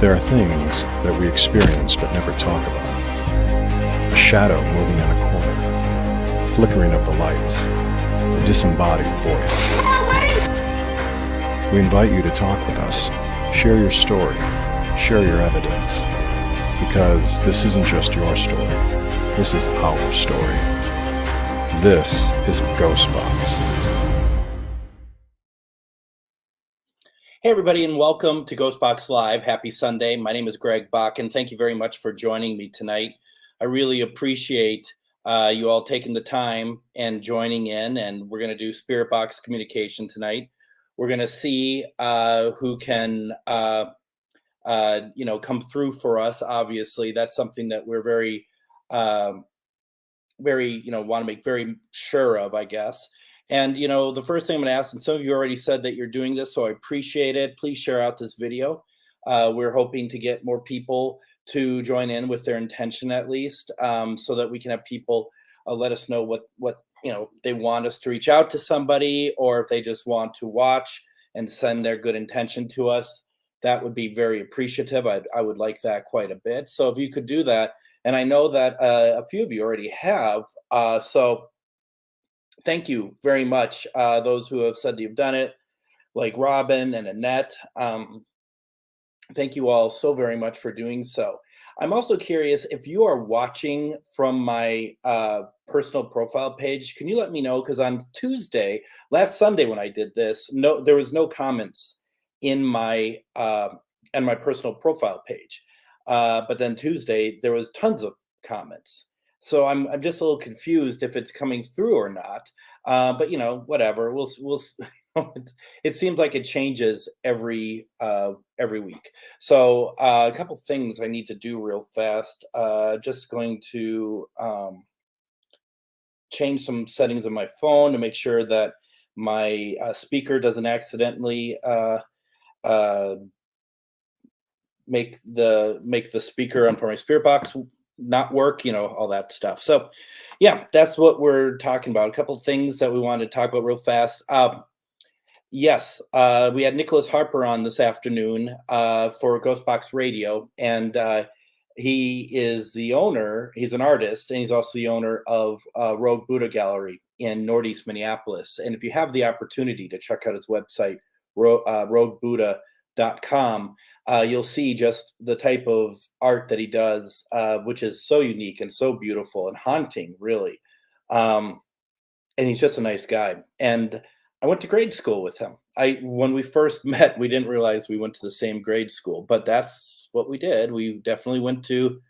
There are things that we experience but never talk about. A shadow moving in a corner, flickering of the lights, a disembodied voice. We invite you to talk with us, share your story, share your evidence, because this isn't just your story, this is our story. This is GhostBox. Hey everybody, and welcome to GhostBox Live. Happy Sunday. My name is Greg Bakun. Thank you very much for joining me tonight. I really appreciate you all taking the time and joining in, and we're going to do Spirit Box communication tonight. We're going to see who can come through for us. Obviously, that's something that we're very want to make very sure of, I guess. And, the first thing I'm going to ask, and some of you already said that you're doing this, so I appreciate it. Please share out this video. We're hoping to get more people to join in with their intention, at least, so that we can have people let us know what they want us to reach out to somebody, or if they just want to watch and send their good intention to us. That would be very appreciative. I would like that quite a bit. So if you could do that, and I know that a few of you already have, so thank you very much, those who have said you've done it, like Robin and Annette. Thank you all so very much for doing so. I'm also curious, if you are watching from my personal profile page, can you let me know? Because on Tuesday, last Sunday when I did this, there was no comments in my personal profile page. But then Tuesday, there was tons of comments. So I'm just a little confused if it's coming through or not. But whatever. We'll it seems like it changes every week. So a couple things I need to do real fast. Just going to change some settings on my phone to make sure that my speaker doesn't accidentally make the speaker on for my Spirit Box not work, all that stuff. So yeah, that's what we're talking about. A couple of things that we wanted to talk about real fast. Yes, we had Nicholas Harper on this afternoon for GhostBox Radio, and he is the owner. He's an artist, and he's also the owner of Rogue Buddha Gallery in Northeast Minneapolis. And if you have the opportunity to check out his website, roguebuddha.com, you'll see just the type of art that he does, which is so unique and so beautiful and haunting, really. And he's just a nice guy. And I went to grade school with him. When we first met, we didn't realize we went to the same grade school, but that's what we did. We definitely went to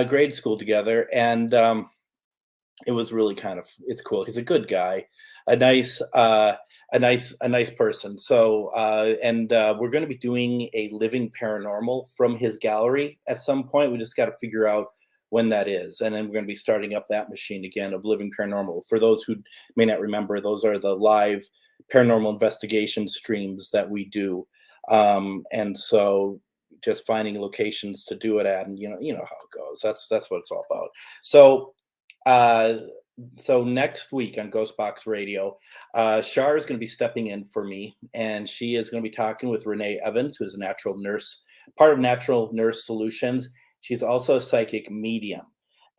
grade school together, and it was really it's cool. He's a good guy, a nice person. So, we're going to be doing a living paranormal from his gallery at some point. We just got to figure out when that is. And then we're going to be starting up that machine again of living paranormal. For those who may not remember, those are the live paranormal investigation streams that we do. And so just finding locations to do it at, and you know how it goes. That's what it's all about. So next week on GhostBox Radio, Shar is going to be stepping in for me, and she is going to be talking with Renee Evans, who is a natural nurse, part of Natural Nurse Solutions. She's also a psychic medium.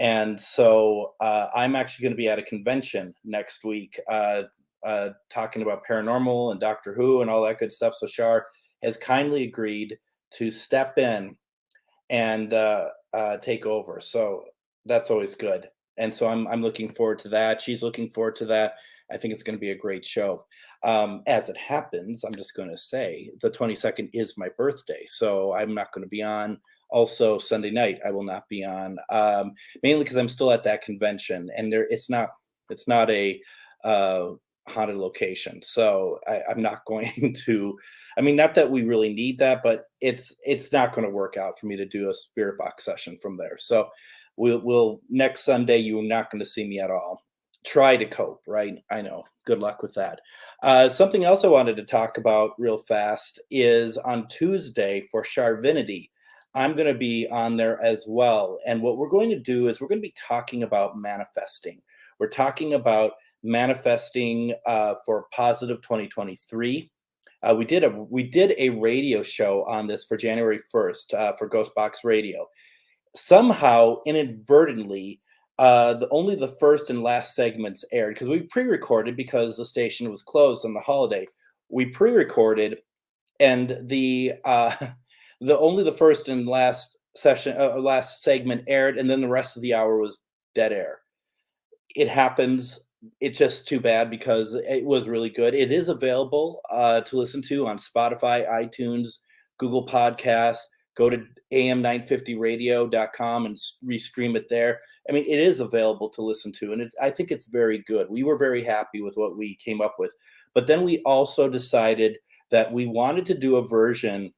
And so I'm actually going to be at a convention next week talking about paranormal and Doctor Who and all that good stuff. So Shar has kindly agreed to step in and take over. So that's always good. And so I'm looking forward to that. She's looking forward to that. I think it's going to be a great show. As it happens, I'm just going to say the 22nd is my birthday, so I'm not going to be on. Also, Sunday night I will not be on, mainly because I'm still at that convention, and it's not a haunted location. So I'm not going to. I mean, not that we really need that, but it's not going to work out for me to do a Spirit Box session from there. So. We'll next Sunday, you're not going to see me at all. Try to cope, right? I know. Good luck with that. Something else I wanted to talk about real fast is on Tuesday for Sharvinity. I'm going to be on there as well. And what we're going to do is we're going to be talking about manifesting. We're talking about manifesting for positive 2023. we did a radio show on this for January 1st for GhostBox Radio. Somehow, inadvertently, only the first and last segments aired because we pre-recorded because the station was closed on the holiday. We pre-recorded, and the only the first and last segment aired, and then the rest of the hour was dead air. It happens. It's just too bad because it was really good. It is available to listen to on Spotify, iTunes, Google Podcasts. Go to am950radio.com and restream it there. I mean, it is available to listen to, and I think it's very good. We were very happy with what we came up with. But then we also decided that we wanted to do a version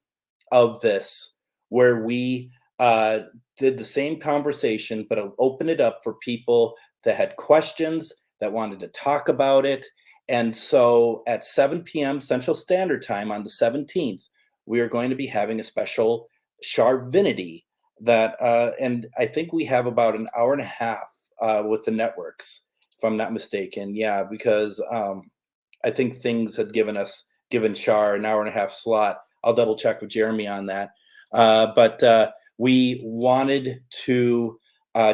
of this where we did the same conversation, but open it up for people that had questions, that wanted to talk about it. And so at 7 p.m. Central Standard Time on the 17th, we are going to be having a special Charvinity and I think we have about an hour and a half with the networks, if I'm not mistaken. Yeah, because I think things had given Char an hour and a half slot. I'll double check with Jeremy on that. But we wanted to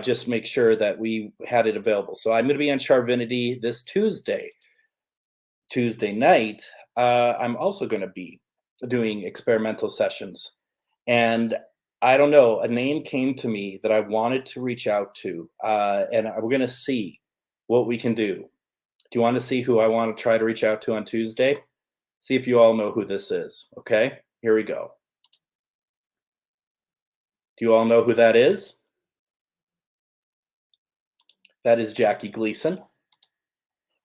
just make sure that we had it available. So I'm going to be on Charvinity this Tuesday night. I'm also going to be doing experimental sessions. And I don't know, a name came to me that I wanted to reach out to, and we're going to see what we can do. Do you want to see who I want to try to reach out to on Tuesday? See if you all know who this is. Okay, here we go. Do you all know who that is? That is Jackie Gleason.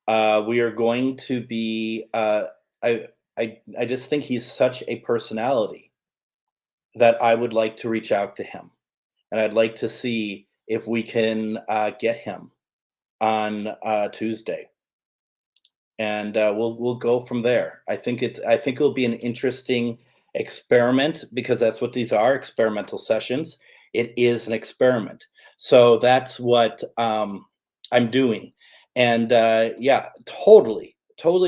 We are going to be, I just think he's such a personality that I would like to reach out to him. And I'd like to see if we can get him on Tuesday. And we'll go from there. I think it'll be an interesting experiment because that's what these are, experimental sessions. It is an experiment. So that's what I'm doing. And yeah, totally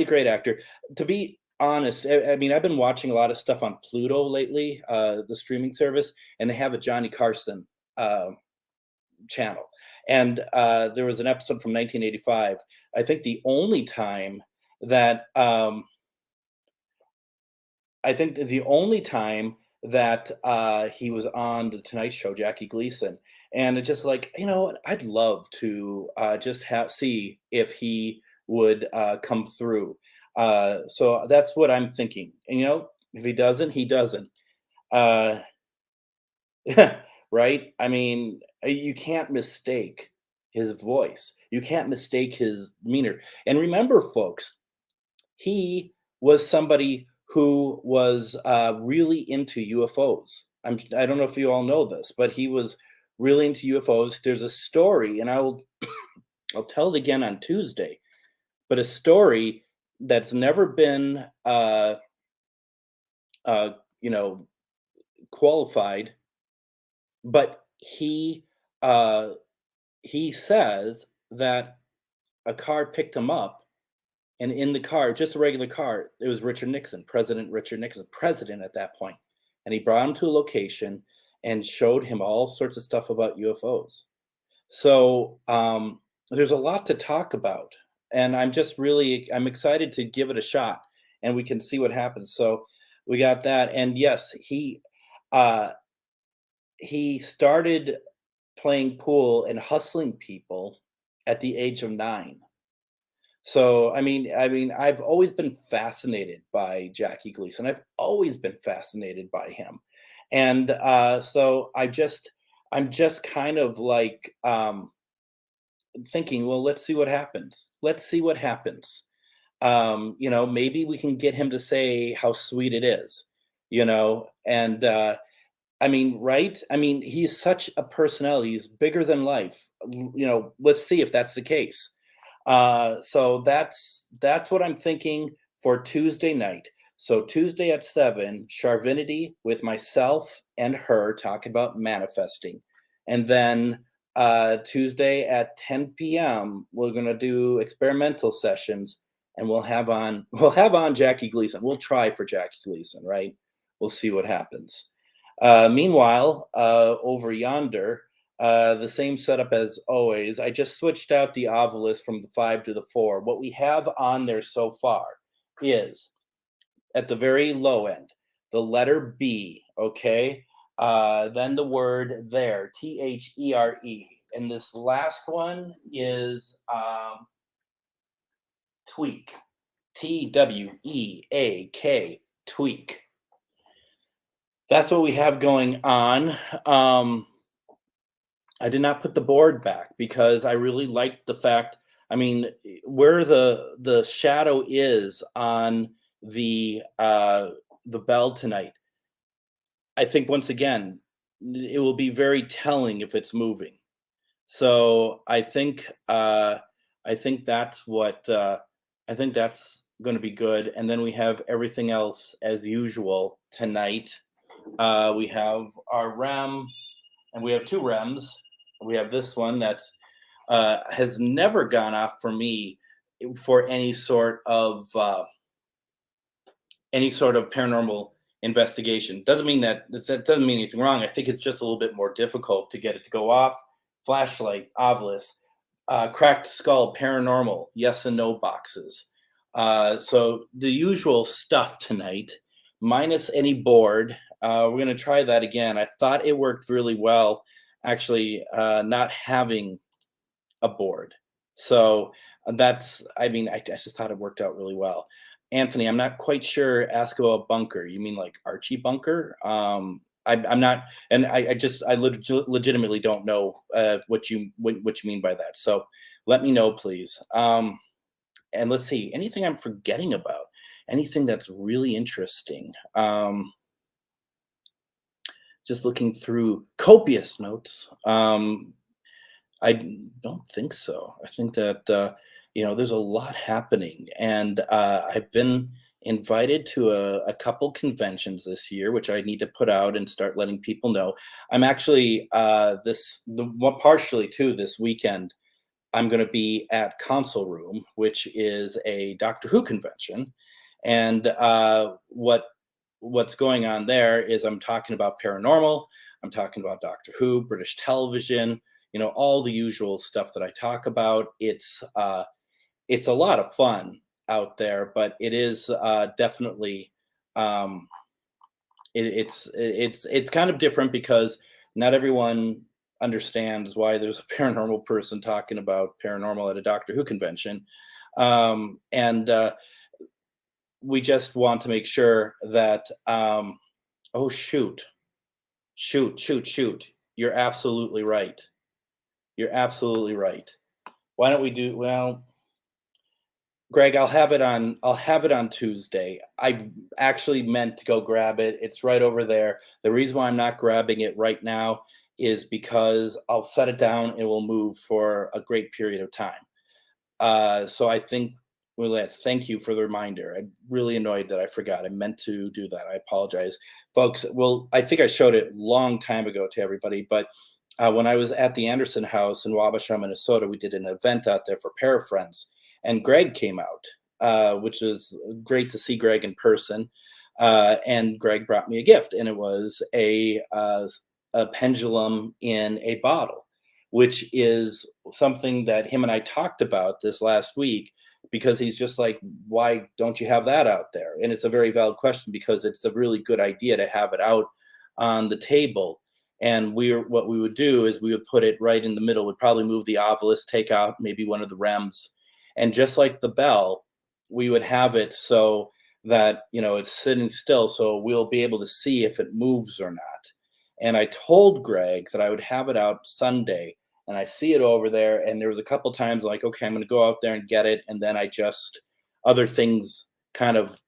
great actor. To be honest, I mean, I've been watching a lot of stuff on Pluto lately, the streaming service, and they have a Johnny Carson channel. And there was an episode from 1985. I think the only time that he was on the Tonight Show, Jackie Gleason, and it's just like, I'd love to just see if he would come through. So that's what I'm thinking. And, if he doesn't, he doesn't. Right? I mean, you can't mistake his voice. You can't mistake his demeanor. And remember, folks, he was somebody who was really into UFOs. I don't know if you all know this, but he was really into UFOs. There's a story, and I'll tell it again on Tuesday, but a story that's never been qualified, but he says that a car picked him up, and in the car, just a regular car, it was President Richard Nixon, president at that point, and he brought him to a location and showed him all sorts of stuff about UFOs. So there's a lot to talk about, and I'm excited to give it a shot, and we can see what happens. So we got that, and yes, he started playing pool and hustling people at the age of 9. So I mean, I've always been fascinated by Jackie Gleason. I've always been fascinated by him, and so I'm just kind of like thinking, well, let's see what happens. Maybe we can get him to say how sweet it is, and I mean, right? I mean, he's such a personality. He's bigger than life. Let's see if that's the case. So that's what I'm thinking for Tuesday night. So Tuesday at 7, Charvinity with myself and her talking about manifesting. And then Tuesday at 10 p.m., we're going to do experimental sessions. and we'll have on Jackie Gleason. We'll try for Jackie Gleason, right? We'll see what happens. Meanwhile, over yonder, the same setup as always. I just switched out the Ovilus from the 5 to the 4. What we have on there so far is at the very low end, the letter B, okay? Then the word there, THERE. And this last one is tweak, TWEAK, tweak. That's what we have going on. I did not put the board back because I really liked the fact. I mean, where the shadow is on the bell tonight. I think once again, it will be very telling if it's moving. So I think that's what I think that's going to be good. And then we have everything else as usual tonight. We have our REM, and we have two REMs. We have this one that has never gone off for me for any sort of paranormal investigation. Doesn't mean that doesn't mean anything wrong. I think it's just a little bit more difficult to get it to go off. Flashlight, Ovilus, cracked skull, paranormal, yes and no boxes. So the usual stuff tonight, minus any board. We're going to try that again. I thought it worked really well, actually, not having a board. So I mean, I just thought it worked out really well. Anthony, I'm not quite sure. Ask about bunker. You mean like Archie Bunker? I'm not, and I legitimately don't know what you mean by that. So let me know, please. And let's see, anything I'm forgetting about, anything that's really interesting. Just looking through copious notes. I don't think so. I think that there's a lot happening, and I've been invited to a couple conventions this year, which I need to put out and start letting people know. I'm actually partially too this weekend. I'm going to be at Console Room, which is a Doctor Who convention, and what's going on there is I'm talking about paranormal. I'm talking about Doctor Who, British television. All the usual stuff that I talk about. It's a lot of fun out there, but it is definitely it's kind of different because not everyone understands why there's a paranormal person talking about paranormal at a Doctor Who convention, and we just want to make sure that oh shoot, you're absolutely right. You're absolutely right. Why don't we do well? Greg, I'll have it on Tuesday. I actually meant to go grab it. It's right over there. The reason why I'm not grabbing it right now is because I'll set it down. It will move for a great period of time. So I think, thank you for the reminder. I'm really annoyed that I forgot. I meant to do that. I apologize, folks. Well, I think I showed it a long time ago to everybody, but when I was at the Anderson House in Wabasha, Minnesota, we did an event out there for Parafriends, and Greg came out, which was great to see Greg in person. And Greg brought me a gift, and it was a pendulum in a bottle, which is something that him and I talked about this last week, because he's just like, why don't you have that out there? And it's a very valid question, because it's a really good idea to have it out on the table. And what we would do is we would put it right in the middle. We'd probably move the Ovilus, take out maybe one of the REMs, and just like the bell, we would have it so that it's sitting still, so we'll be able to see if it moves or not. And I told Greg that I would have it out Sunday, and I see it over there. And there was a couple times like, okay, I'm going to go out there and get it, and then other things kind of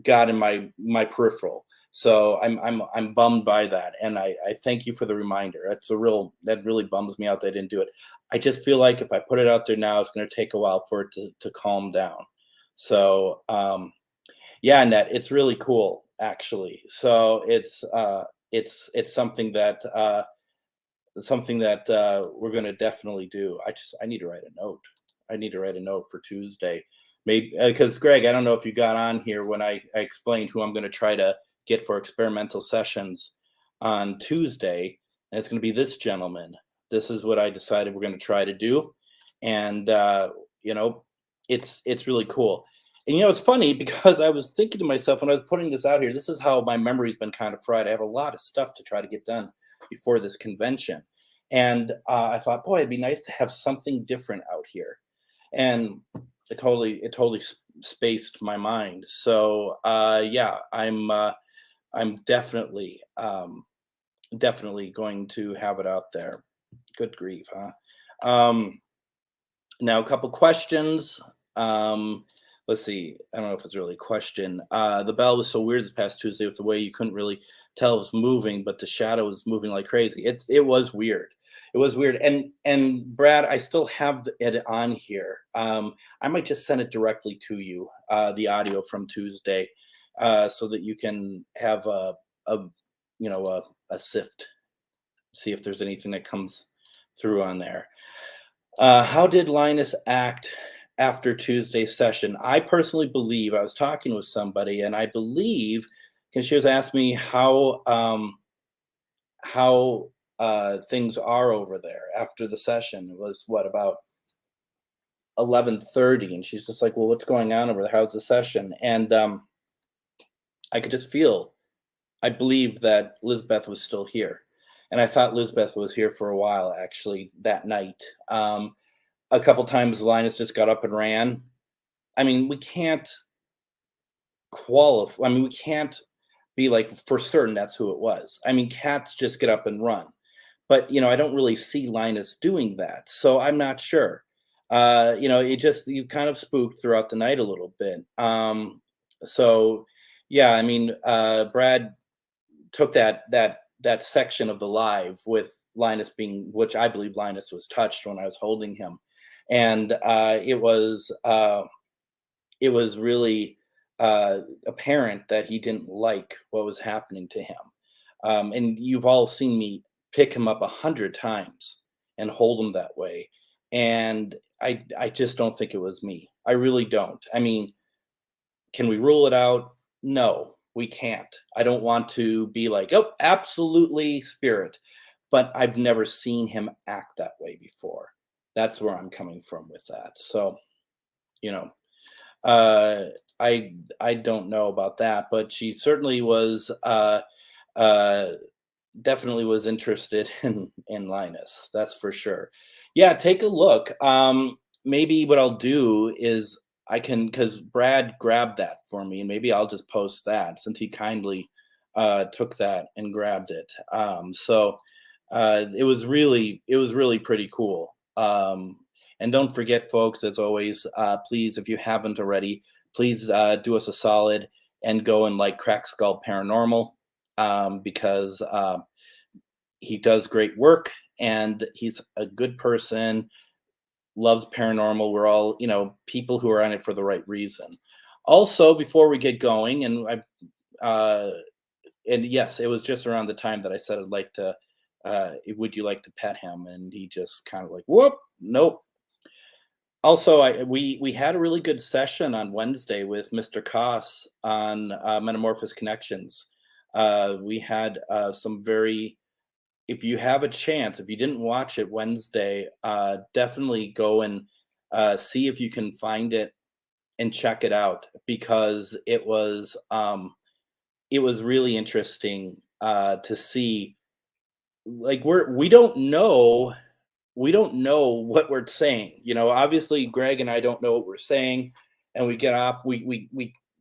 got in my peripheral. So I'm bummed by that, and I thank you for the reminder. That really bums me out that I didn't do it. I just feel like if I put it out there now, it's going to take a while for it to calm down. So yeah, Annette, it's really cool actually. So it's something that we're going to definitely do. I need to write a note. I need to write a note for Tuesday, maybe because Greg, I don't know if you got on here when I explained who I'm going to try to get for experimental sessions on Tuesday, and it's going to be this gentleman. This is what I decided we're going to try to do, and you know, it's really cool. And it's funny because I was thinking to myself when I was putting this out here, this is how my memory's been kind of fried. I have a lot of stuff to try to get done before this convention, and I thought, boy, it'd be nice to have something different out here, and it totally spaced my mind. So yeah, I'm definitely going to have it out there. Good grief, huh? Now a couple questions. Let's see. I don't know if it's really a question. The bell was so weird this past Tuesday with the way you couldn't really tell it was moving, but the shadow was moving like crazy. It was weird. It was weird. And Brad, I still have it on here. I might just send it directly to you, the audio from Tuesday, so that you can have a a sift, see if there's anything that comes through on there. How did Linus act after Tuesday's session? I personally believe I was talking with somebody, and I believe because she was asking me how things are over there after the session. It was what, about 11:30, and she's just like, "Well, what's going on over there? How's the session?" And I could just feel. I believe that Lizbeth was still here, and I thought Lizbeth was here for a while actually that night. A couple times Linus just got up and ran. I mean, we can't qualify. I mean, we can't be like for certain that's who it was. I mean, cats just get up and run, but I don't really see Linus doing that, so I'm not sure. It just you kind of spooked throughout the night a little bit. So yeah, I mean, Brad took that section of the live with Linus being, which I believe Linus was touched when I was holding him, and it was really apparent that he didn't like what was happening to him. And you've all seen me pick him up 100 times and hold him that way, and I just don't think it was me. I really don't. I mean, can we rule it out? No, we can't. I don't want to be like, oh, absolutely spirit, but I've never seen him act that way before. That's where I'm coming from with that. So, you know, uh, I don't know about that, but she certainly was uh, definitely was interested in Linus. That's for sure. Yeah, take a look. Maybe what I'll do is I can, because Brad grabbed that for me, and maybe I'll just post that since he kindly took that and grabbed it. It was really pretty cool. And don't forget, folks, as always, please, if you haven't already, please do us a solid and go and like Crack Skull Paranormal, because he does great work and he's a good person, loves paranormal. We're all, people who are on it for the right reason. Also, before we get going, and yes, it was just around the time that I said I'd like to, would you like to pet him? And he just kind of like, whoop, nope. Also, we had a really good session on Wednesday with Mr. Koss on Metamorphosis Connections. We had some very, if you have a chance, if you didn't watch it Wednesday, definitely go and see if you can find it and check it out, because it was really interesting to see. Like we don't know what we're saying. Obviously Greg and I don't know what we're saying, and we get off, we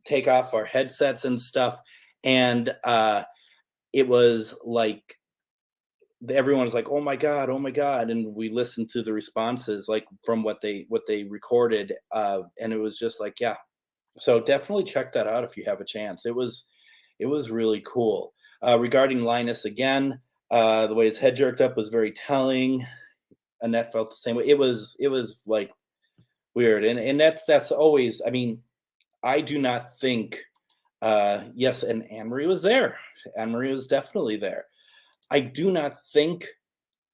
take off our headsets and stuff, and it was like everyone was like, oh my god, and we listened to the responses like from what they recorded, and it was just like, yeah. So definitely check that out if you have a chance. It was really cool. Regarding Linus again, the way his head jerked up was very telling. Annette felt the same way. It was like weird, and that's always. I mean, I do not think. Yes, and Anne-Marie was there. Anne-Marie was definitely there. I do not think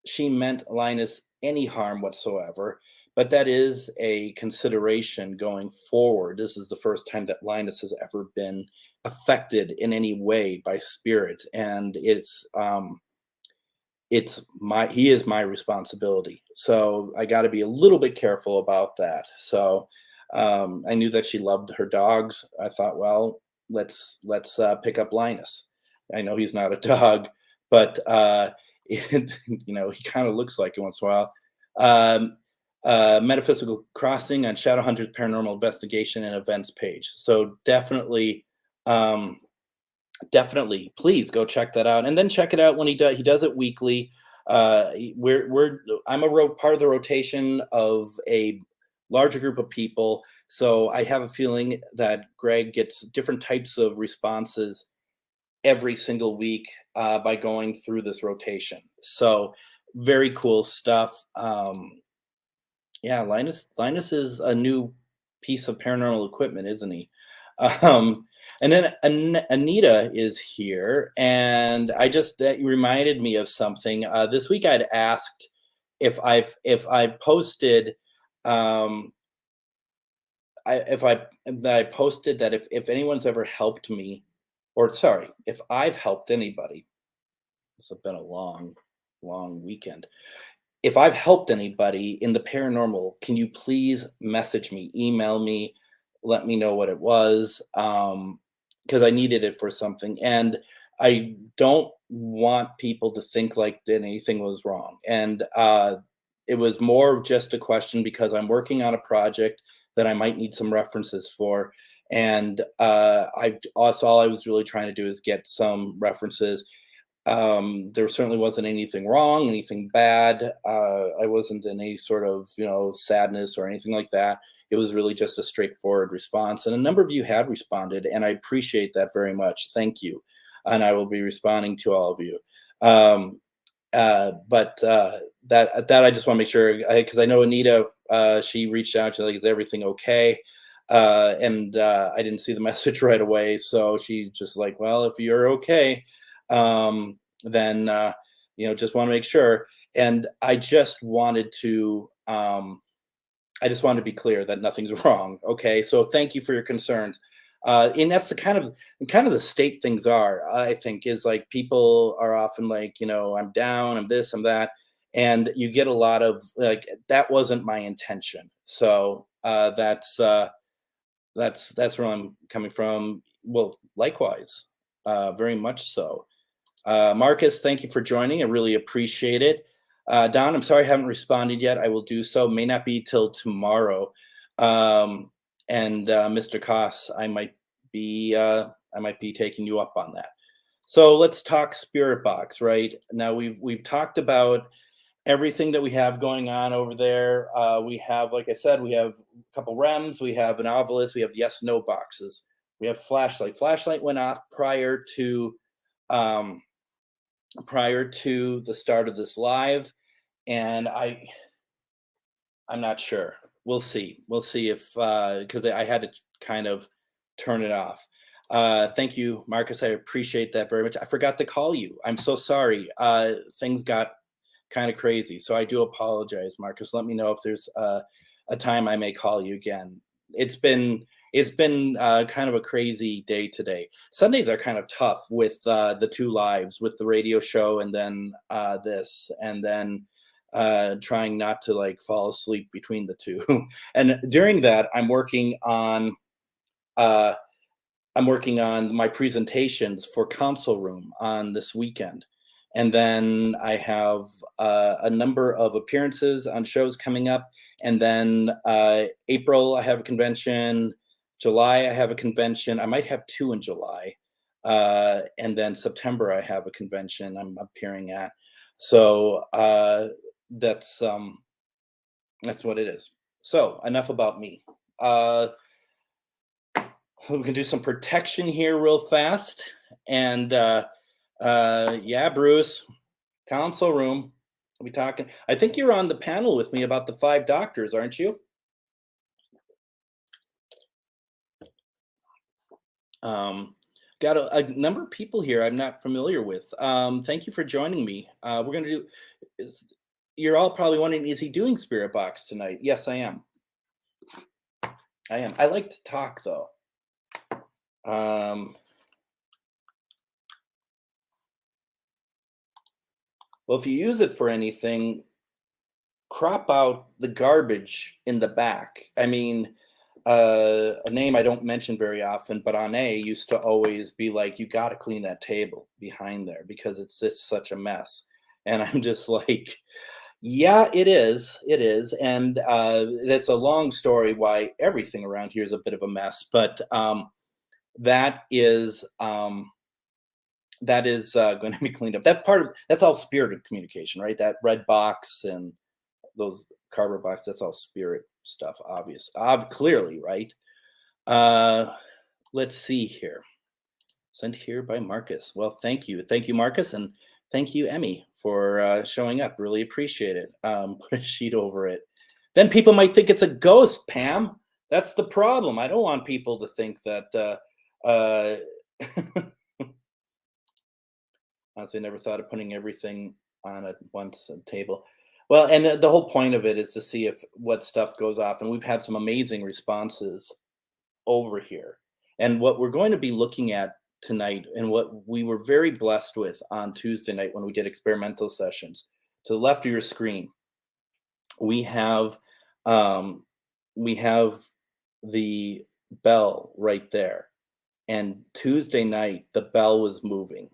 she meant Linus any harm whatsoever, but that is a consideration going forward. This is the first time that Linus has ever been affected in any way by spirit, and it's my he is my responsibility. So I got to be a little bit careful about that. So I knew that she loved her dogs. I thought, well, let's pick up Linus. I know he's not a dog, but he kind of looks like it once in a while. Um, Metaphysical Crossing on Shadowhunters Paranormal Investigation and Events page. So um, definitely, please go check that out, and then check it out when he does it weekly. I'm part of the rotation of a larger group of people, so I have a feeling that Greg gets different types of responses every single week by going through this rotation. So very cool stuff. Yeah, Linus is a new piece of paranormal equipment, isn't he? Um, and then Anita is here, and that reminded me of something. This week I'd asked if I posted um, I posted that if anyone's ever helped me, or sorry, if I've helped anybody. This has been a long weekend. If I've helped anybody in the paranormal, can you please message me, email me, let me know what it was, because I needed it for something, and I don't want people to think like that anything was wrong. And it was more of just a question because I'm working on a project that I might need some references for, and I also all I was really trying to do is get some references. There certainly wasn't anything wrong, anything bad. I wasn't in any sort of, sadness or anything like that. It was really just a straightforward response. And a number of you have responded, and I appreciate that very much. Thank you. And I will be responding to all of you. But that I just want to make sure, because I know Anita, she reached out to like, is everything okay? And I didn't see the message right away. So she's just like, well, if you're okay, then just want to make sure. And I just wanted to be clear that nothing's wrong. Okay, so thank you for your concerns. And that's the kind of the state things are. I think is like people are often like, I'm down, I'm this, I'm that, and you get a lot of like that wasn't my intention. So that's where I'm coming from. Well, likewise, very much so. Marcus, thank you for joining. I really appreciate it. Don, I'm sorry I haven't responded yet. I will do so. May not be till tomorrow. And Mr. Koss, I might be taking you up on that. So let's talk Spirit Box. Right now, we've talked about everything that we have going on over there. We have, like I said, we have a couple REMs. We have an Ovilus. We have yes/no boxes. We have flashlight. Flashlight went off prior to the start of this live, and I'm not sure. We'll see if because I had to kind of turn it off. Thank you, Marcus. I appreciate that very much. I forgot to call you. I'm so sorry. Things got kind of crazy, so I do apologize, Marcus. Let me know if there's a time I may call you again. It's been kind of a crazy day today. Sundays are kind of tough with the two lives, with the radio show and then this, and then trying not to like fall asleep between the two. And during that, I'm working on my presentations for Console Room on this weekend. And then I have a number of appearances on shows coming up. And then April, I have a convention. July, I have a convention. I might have two in July. And then September, I have a convention I'm appearing at. So that's what it is. So enough about me. We can do some protection here real fast. And yeah, Bruce, Console Room. We'll be talking. I think you're on the panel with me about the 5 doctors, aren't you? Got a number of people here I'm not familiar with. Thank you for joining me. We're going to do you're all probably wondering, is he doing Spirit Box tonight? Yes, I am. I am. I like to talk though. Well, if you use it for anything, crop out the garbage in the back. I mean, a name I don't mention very often, but Ane used to always be like, "You got to clean that table behind there because it's such a mess." And I'm just like, "Yeah, it is, it is," and that's a long story why everything around here is a bit of a mess. But that is going to be cleaned up. That's all spirited communication, right? That red box and those cardboard box, that's all spirit stuff, clearly, right? Let's see here. Sent here by Marcus. Well, thank you, Marcus, and thank you, Emmy, for showing up. Really appreciate it. Put a sheet over it. Then people might think it's a ghost, Pam. That's the problem. I don't want people to think that. Honestly, I never thought of putting everything on at once a table. Well, and the whole point of it is to see if what stuff goes off, and we've had some amazing responses over here. And what we're going to be looking at tonight, and what we were very blessed with on Tuesday night when we did experimental sessions, to the left of your screen, we have um, we have the bell right there. And Tuesday night, the bell was moving.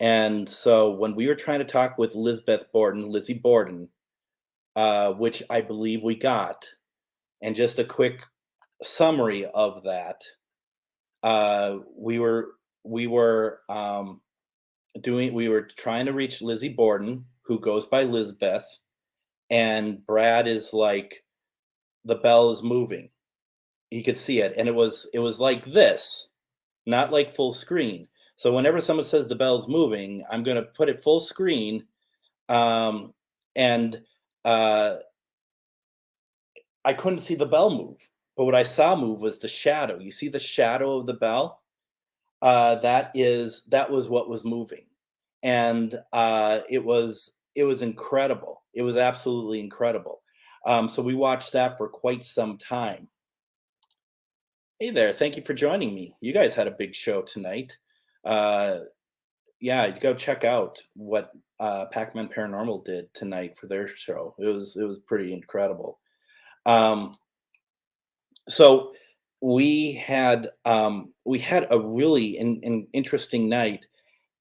And so when we were trying to talk with Lizzie Borden, which I believe we got, and just a quick summary of that, we were trying to reach Lizzie Borden, who goes by Lizbeth, and Brad is like, the bell is moving. He could see it, and it was like this, not like full screen. So whenever someone says the bell's moving, I'm going to put it full screen, and I couldn't see the bell move. But what I saw move was the shadow. You see the shadow of the bell? That was what was moving, and it was incredible. It was absolutely incredible. So we watched that for quite some time. Hey there, thank you for joining me. You guys had a big show tonight. Yeah, go check out what Pac-Man Paranormal did tonight for their show. It was pretty incredible. So we had a really interesting night,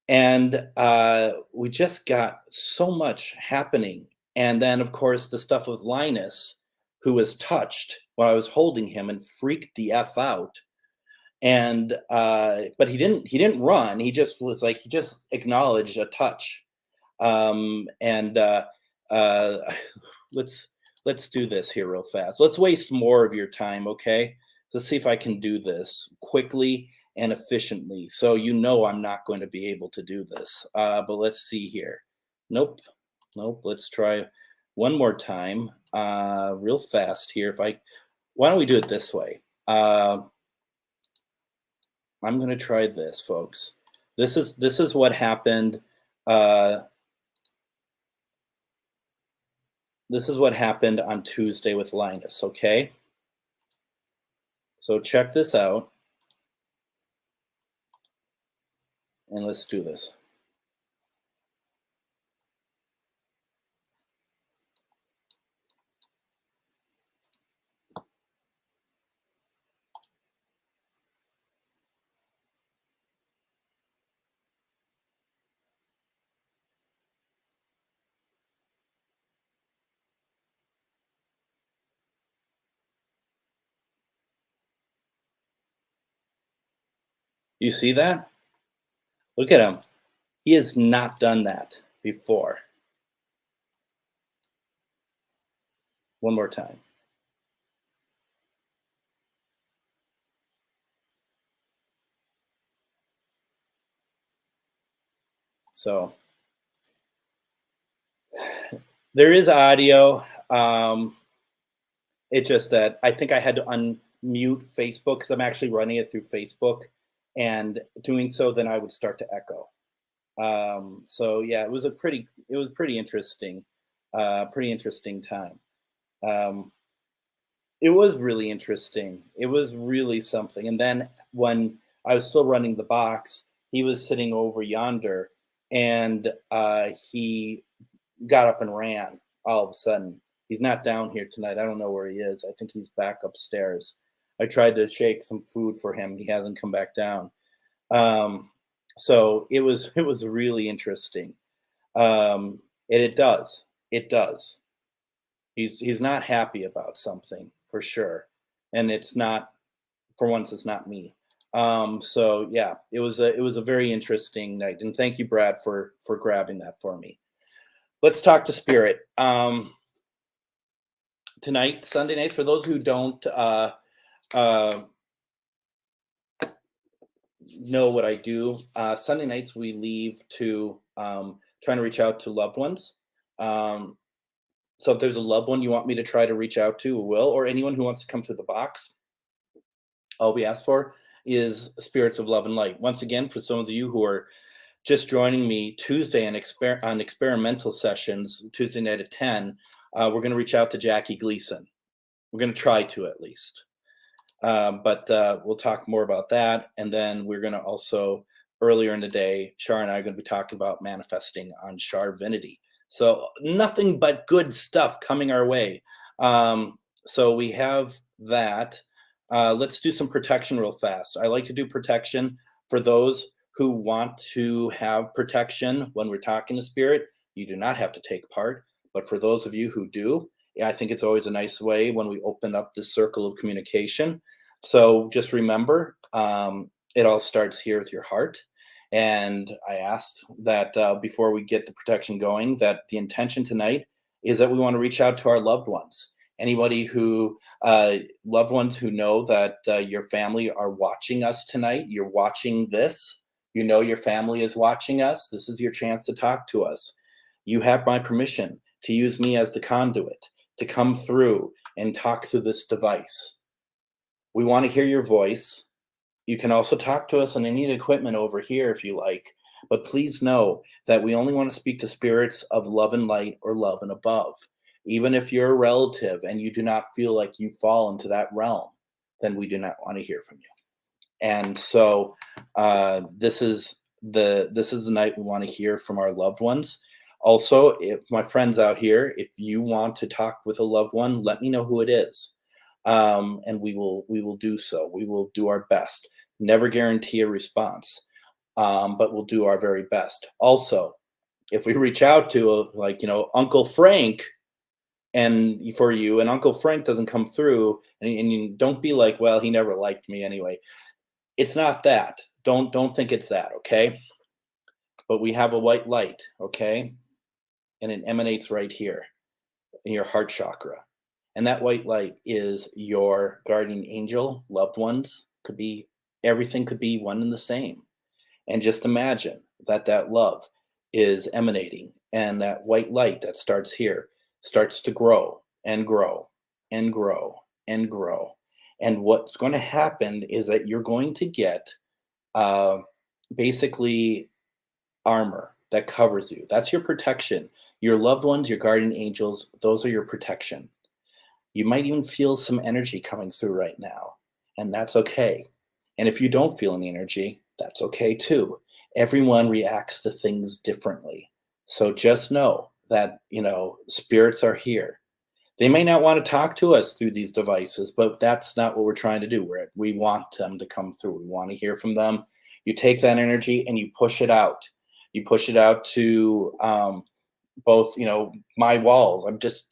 and we just got so much happening. And then, of course, the stuff with Linus, who was touched when I was holding him and freaked the f out. And but he didn't run. He just was like, he just acknowledged a touch. And let's do this here real fast. Let's waste more of your time, okay? Let's see if I can do this quickly and efficiently. So you know I'm not going to be able to do this. But let's see here. Nope. Let's try one more time, real fast here. Why don't we do it this way? I'm going to try this, folks. This is what happened. This is what happened on Tuesday with Linus, okay? So check this out. And let's do this. You see that? Look at him. He has not done that before. One more time. So there is audio. It's just that I think I had to unmute Facebook because I'm actually running it through Facebook, and doing so, then I would start to echo. So yeah, it was pretty interesting. Pretty interesting time. Um, it was really interesting. It was really something. And then when I was still running the box, he was sitting over yonder, and he got up and ran all of a sudden. He's not down here tonight. I don't know where he is. I think he's back upstairs. I tried to shake some food for him. He hasn't come back down. Um, so it was really interesting. And it does. He's not happy about something for sure, and it's not, for once it's not me. So yeah, it was a very interesting night, and thank you, Brad, for grabbing that for me. Let's talk to spirit. Tonight, Sunday nights, for those who don't uh, know what I do, Sunday nights we leave to trying to reach out to loved ones. Um, so if there's a loved one you want me to try to reach out to, will, or anyone who wants to come to the box, all we ask for is spirits of love and light. Once again, for some of you who are just joining me Tuesday on experimental sessions, Tuesday night at 10, we're going to reach out to Jackie Gleason. We're going to try to, at least. But we'll talk more about that. And then we're going to also, earlier in the day, Shar and I are going to be talking about manifesting on Sharvinity. So nothing but good stuff coming our way. So we have that. Let's do some protection real fast. I like to do protection for those who want to have protection when we're talking to spirit. You do not have to take part. But for those of you who do, yeah, I think it's always a nice way when we open up this circle of communication. So just remember, it all starts here with your heart. And I asked that before we get the protection going, that the intention tonight is that we want to reach out to our loved ones. Anybody who, loved ones who know that your family are watching us tonight, you're watching this, you know your family is watching us, this is your chance to talk to us. You have my permission to use me as the conduit, to come through and talk through this device. We want to hear your voice. You can also talk to us on any of the equipment over here if you like, but please know that we only want to speak to spirits of love and light or love and above. Even if you're a relative and you do not feel like you fall into that realm, then we do not want to hear from you. And so this is the night we want to hear from our loved ones. Also, if my friends out here, if you want to talk with a loved one, let me know who it is, and we will do so. We will do our best. Never guarantee a response, but we'll do our very best. Also, if we reach out to Uncle Frank, and for you, and Uncle Frank doesn't come through, and you don't be like, well, he never liked me anyway. It's not that. Don't think it's that, okay? But we have a white light, okay? And it emanates right here in your heart chakra. And that white light is your guardian angel, loved ones, could be everything, could be one and the same. And just imagine that love is emanating, and that white light that starts here starts to grow and grow and grow and grow. And what's going to happen is that you're going to get basically armor that covers you. That's your protection. Your loved ones, your guardian angels, those are your protection. You might even feel some energy coming through right now, and that's okay. And if you don't feel any energy, that's okay too. Everyone reacts to things differently. So just know that, spirits are here. They may not want to talk to us through these devices, but that's not what we're trying to do. We want them to come through. We want to hear from them. You take that energy and you push it out. You push it out to both, my walls.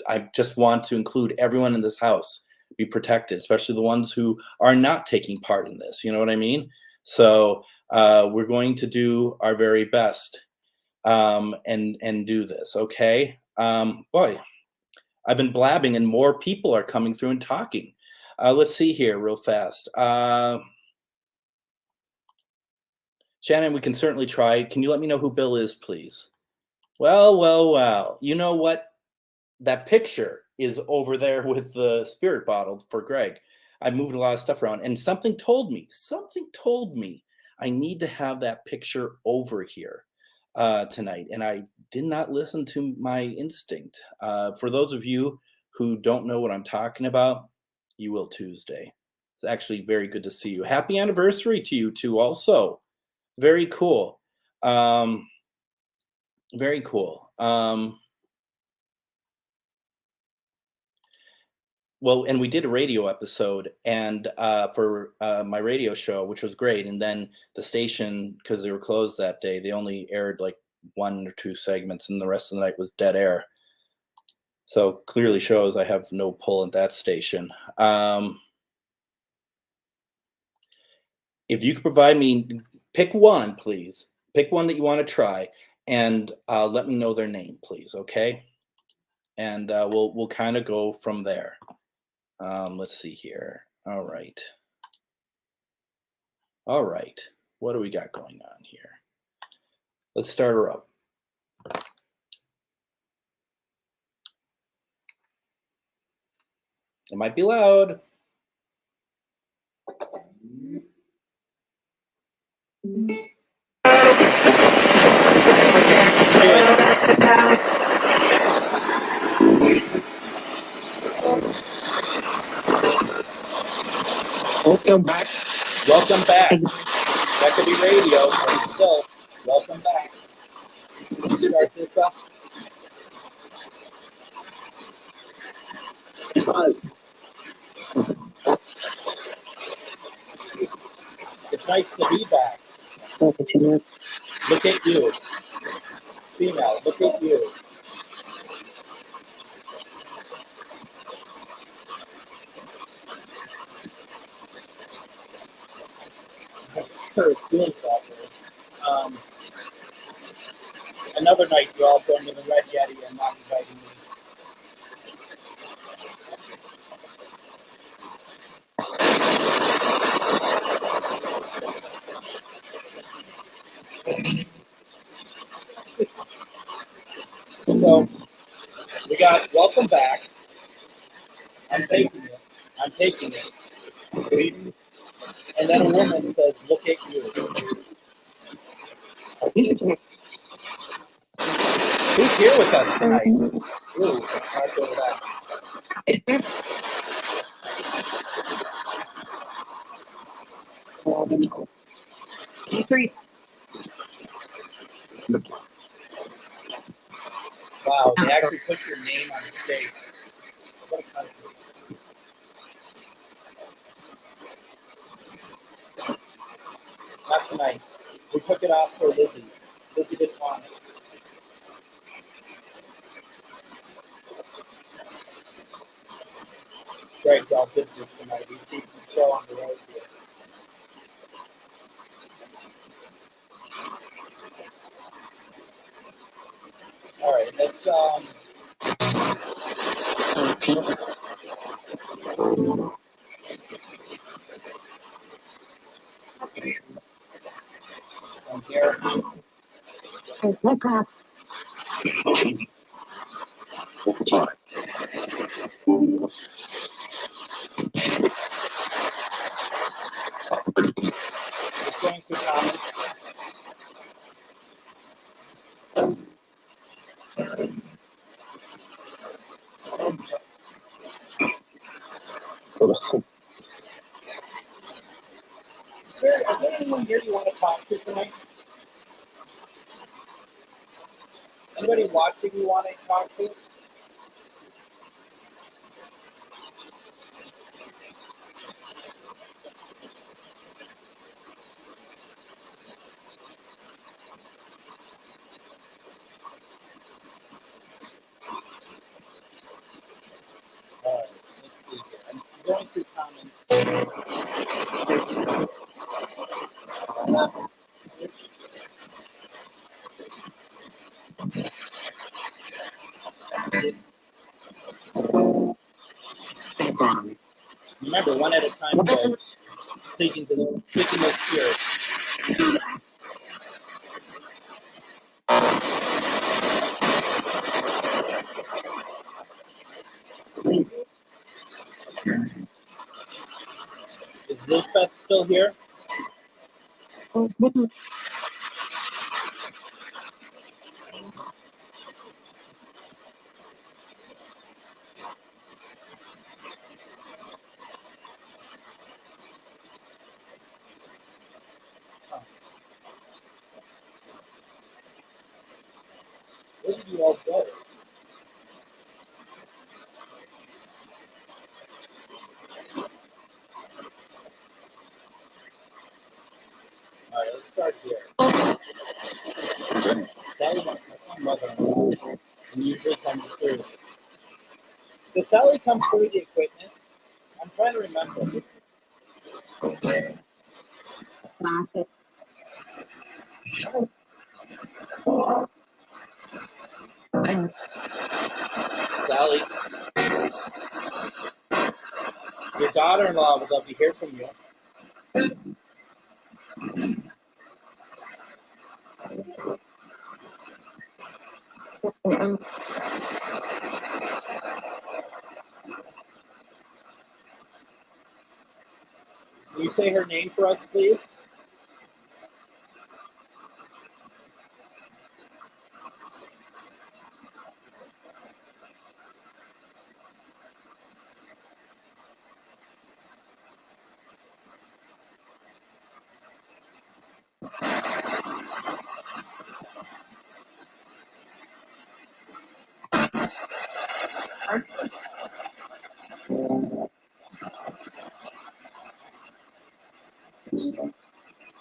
I just want to include everyone in this house be protected, especially the ones who are not taking part in this. You know what I mean? So we're going to do our very best and do this. Okay. Boy, I've been blabbing and more people are coming through and talking. Let's see here real fast. Shannon, we can certainly try. Can you let me know who Bill is, please? Well. You know what? That picture is over there with the spirit bottle for Greg. I moved a lot of stuff around, and something told me I need to have that picture over here. tonight, and I did not listen to my instinct. For those of you who don't know what I'm talking about, you will Tuesday. It's actually very good to see you. Happy anniversary to you too, also. Very cool. Very cool. Well, and we did a radio episode and for my radio show, which was great. And then the station, because they were closed that day, they only aired like 1 or 2 segments, and the rest of the night was dead air. So clearly shows I have no pull at that station. If you could provide me, pick one, please. Pick one that you want to try, and let me know their name, please. Okay, and we'll kind of go from there. Let's see here. All right. All right. What do we got going on here? Let's start her up. It might be loud. It's good. Welcome back. Welcome back. That could be radio, but still, welcome back. Let's start this up. It's nice to be back. Look at you. Female, look at you. I'm sure it feels that way. Another night you all joined in the Red Yeti and not inviting me. So we got welcome back. I'm taking it. I'm taking it. And then a woman says, look at you. Who's here with us tonight? Ooh, I'll go with that. Wow, they actually put your name on the stage. What a country. Not tonight. We took it off for Lizzie. Lizzie didn't want it. Greg's all business tonight. He's keeping the show on the road here. All right, let's here. Just going through comments. Is there anyone here you want to talk to tonight? Anybody watching you want to talk to? All right, let's see here. I'm going through comments. Remember, one at a time, folks. Speaking the spirits. Is Lisbeth still here? Where did you all go? All right, let's start here. Sally, my mother-in-law, and usually comes through. Does Sally come through the equipment? I'm trying to remember. Sally, your daughter-in-law would love to hear from you. Can you say her name for us, please?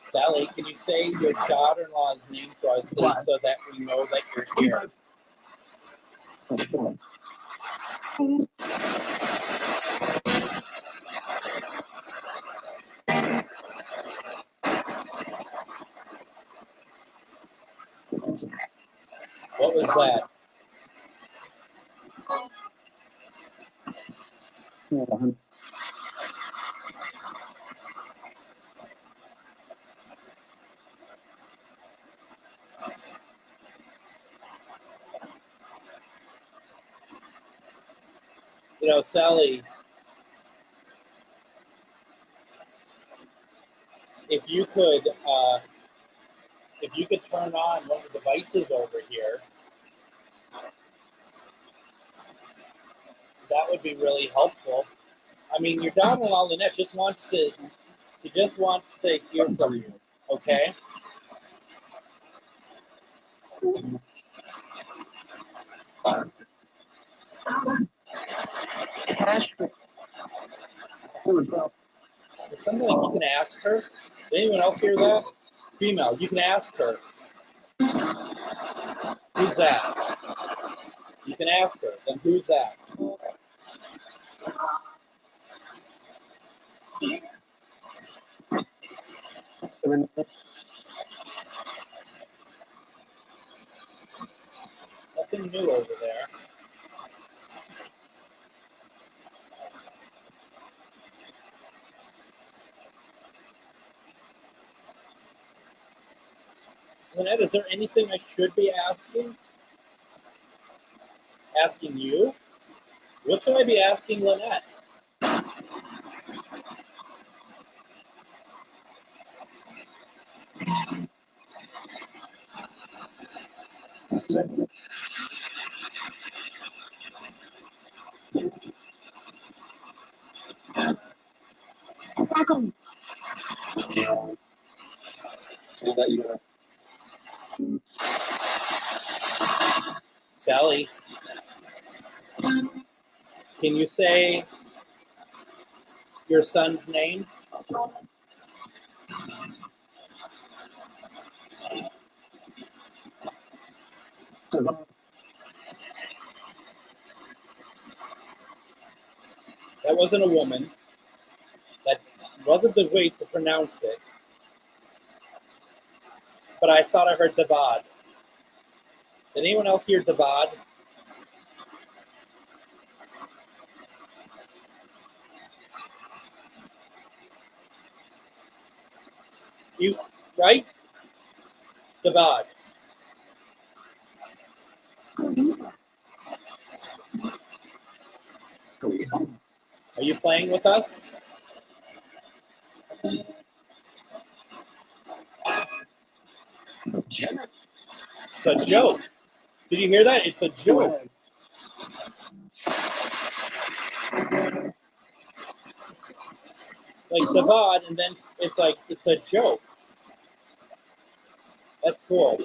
Sally, can you say your daughter-in-law's name for us, please, so that we know that you're here? What was that? You know, Sally, if you could turn on one of the devices over here, that would be really helpful. I mean, your daughter-in-law Lynette just wants to hear from you. Okay. Is something like you can ask her? Did anyone else hear that? Female, you can ask her. Who's that? You can ask her. Then who's that? Nothing new over there. Lynette, is there anything I should be asking? Asking you? What should I be asking Lynette? Sally, can you say your son's name? That wasn't a woman. That wasn't the way to pronounce it. But I thought I heard Davad. Did anyone else hear Davad? You, right? Davad. Are you playing with us? It's a joke. Did you hear that? It's a joke. Like Davad, and then it's like, it's a joke. That's cool.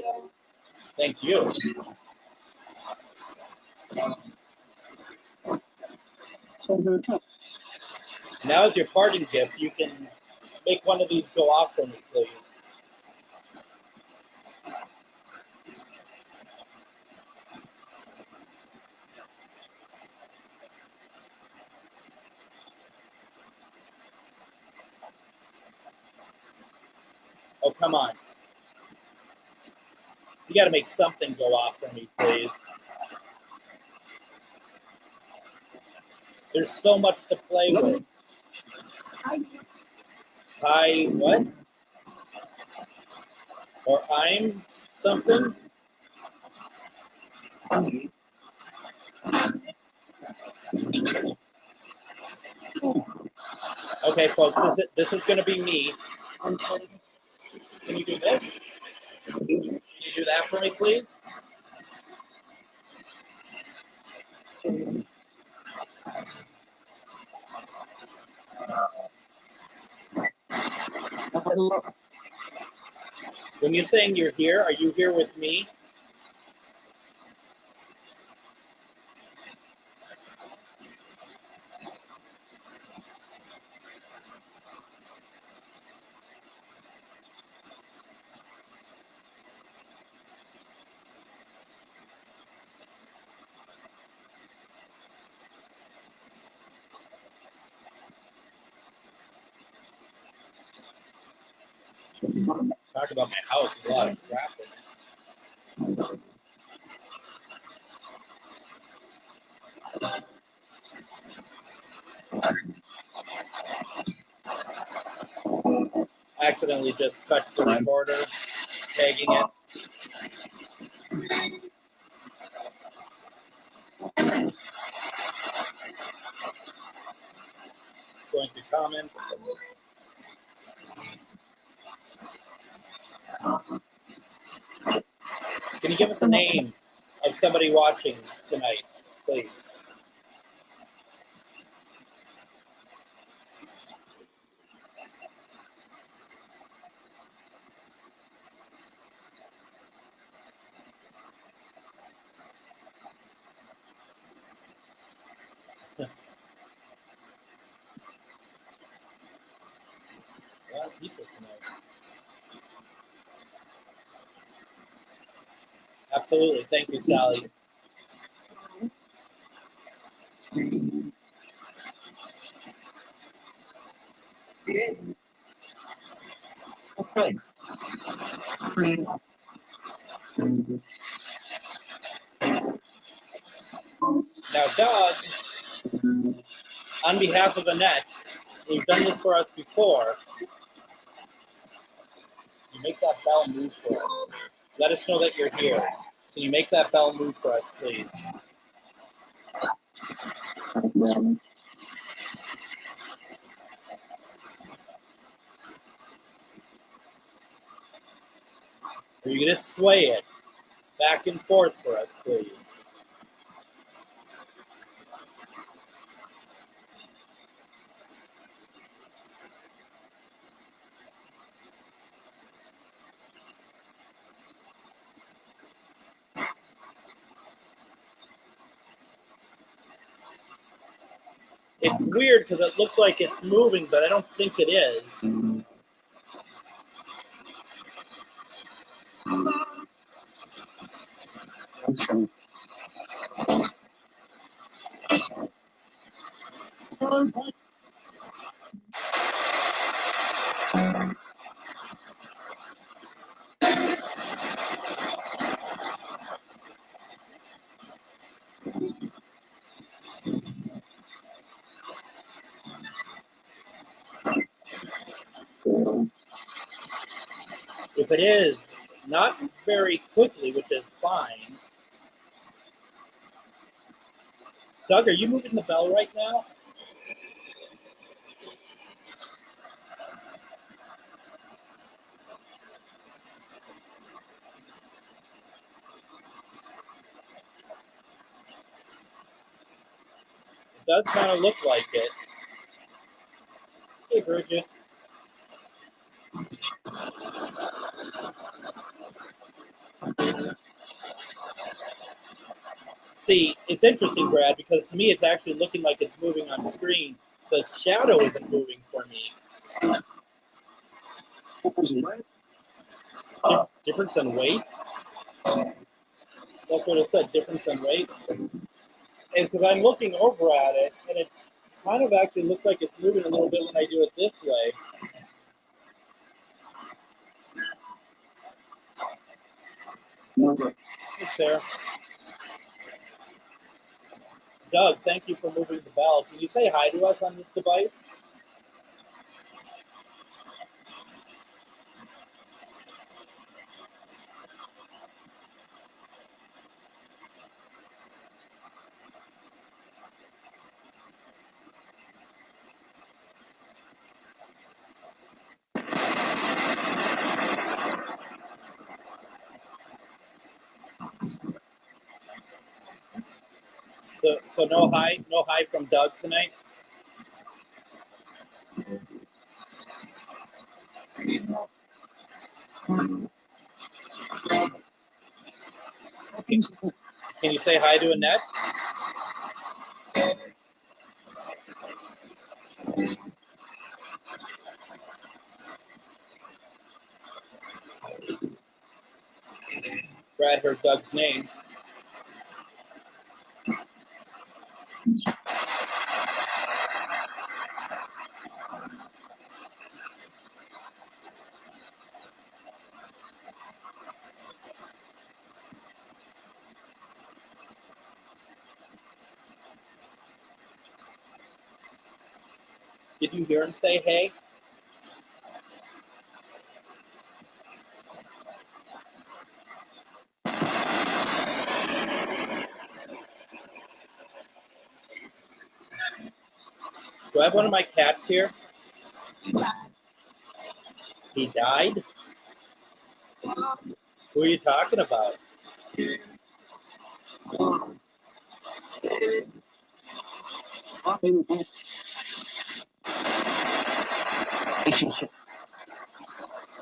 Thank you. Now as your parting gift, you can make one of these go off for me, please. Oh, come on. You got to make something go off for me, please. There's so much to play with. Hi, what? Or I'm something? Okay, folks, this is going to be me. Can you do this? Can you do that for me, please? When you're saying you're here, are you here with me? Talk about my house, a lot of crap in it. Accidentally just touched the recorder, tagging it. Going to comment. Can you give us a name of somebody watching tonight, please? A lot of people tonight. Absolutely. Thank you, Sally. Thanks. Now, Doug, on behalf of Annette, you've done this for us before. You make that bell move for us. Let us know that you're here. Can you make that bell move for us, please? Are you going to sway it back and forth for us, please? It's weird because it looks like it's moving, but I don't think it is. If it is, not very quickly, which is fine. Doug, are you moving the bell right now? It does kind of look like it. Hey, Bridget. See, it's interesting, Brad, because to me it's actually looking like it's moving on screen. The shadow isn't moving for me. Difference in weight? That's what it said, difference in weight. And because I'm looking over at it, and it kind of actually looks like it's moving a little bit when I do it this way. Hey, Sarah. Doug, thank you for moving the bell. Can you say hi to us on this device? So no hi from Doug tonight? Can you say hi to Annette? Brad heard Doug's name. Did you hear him say hey? Do I have one of my cats here? He died? Who are you talking about?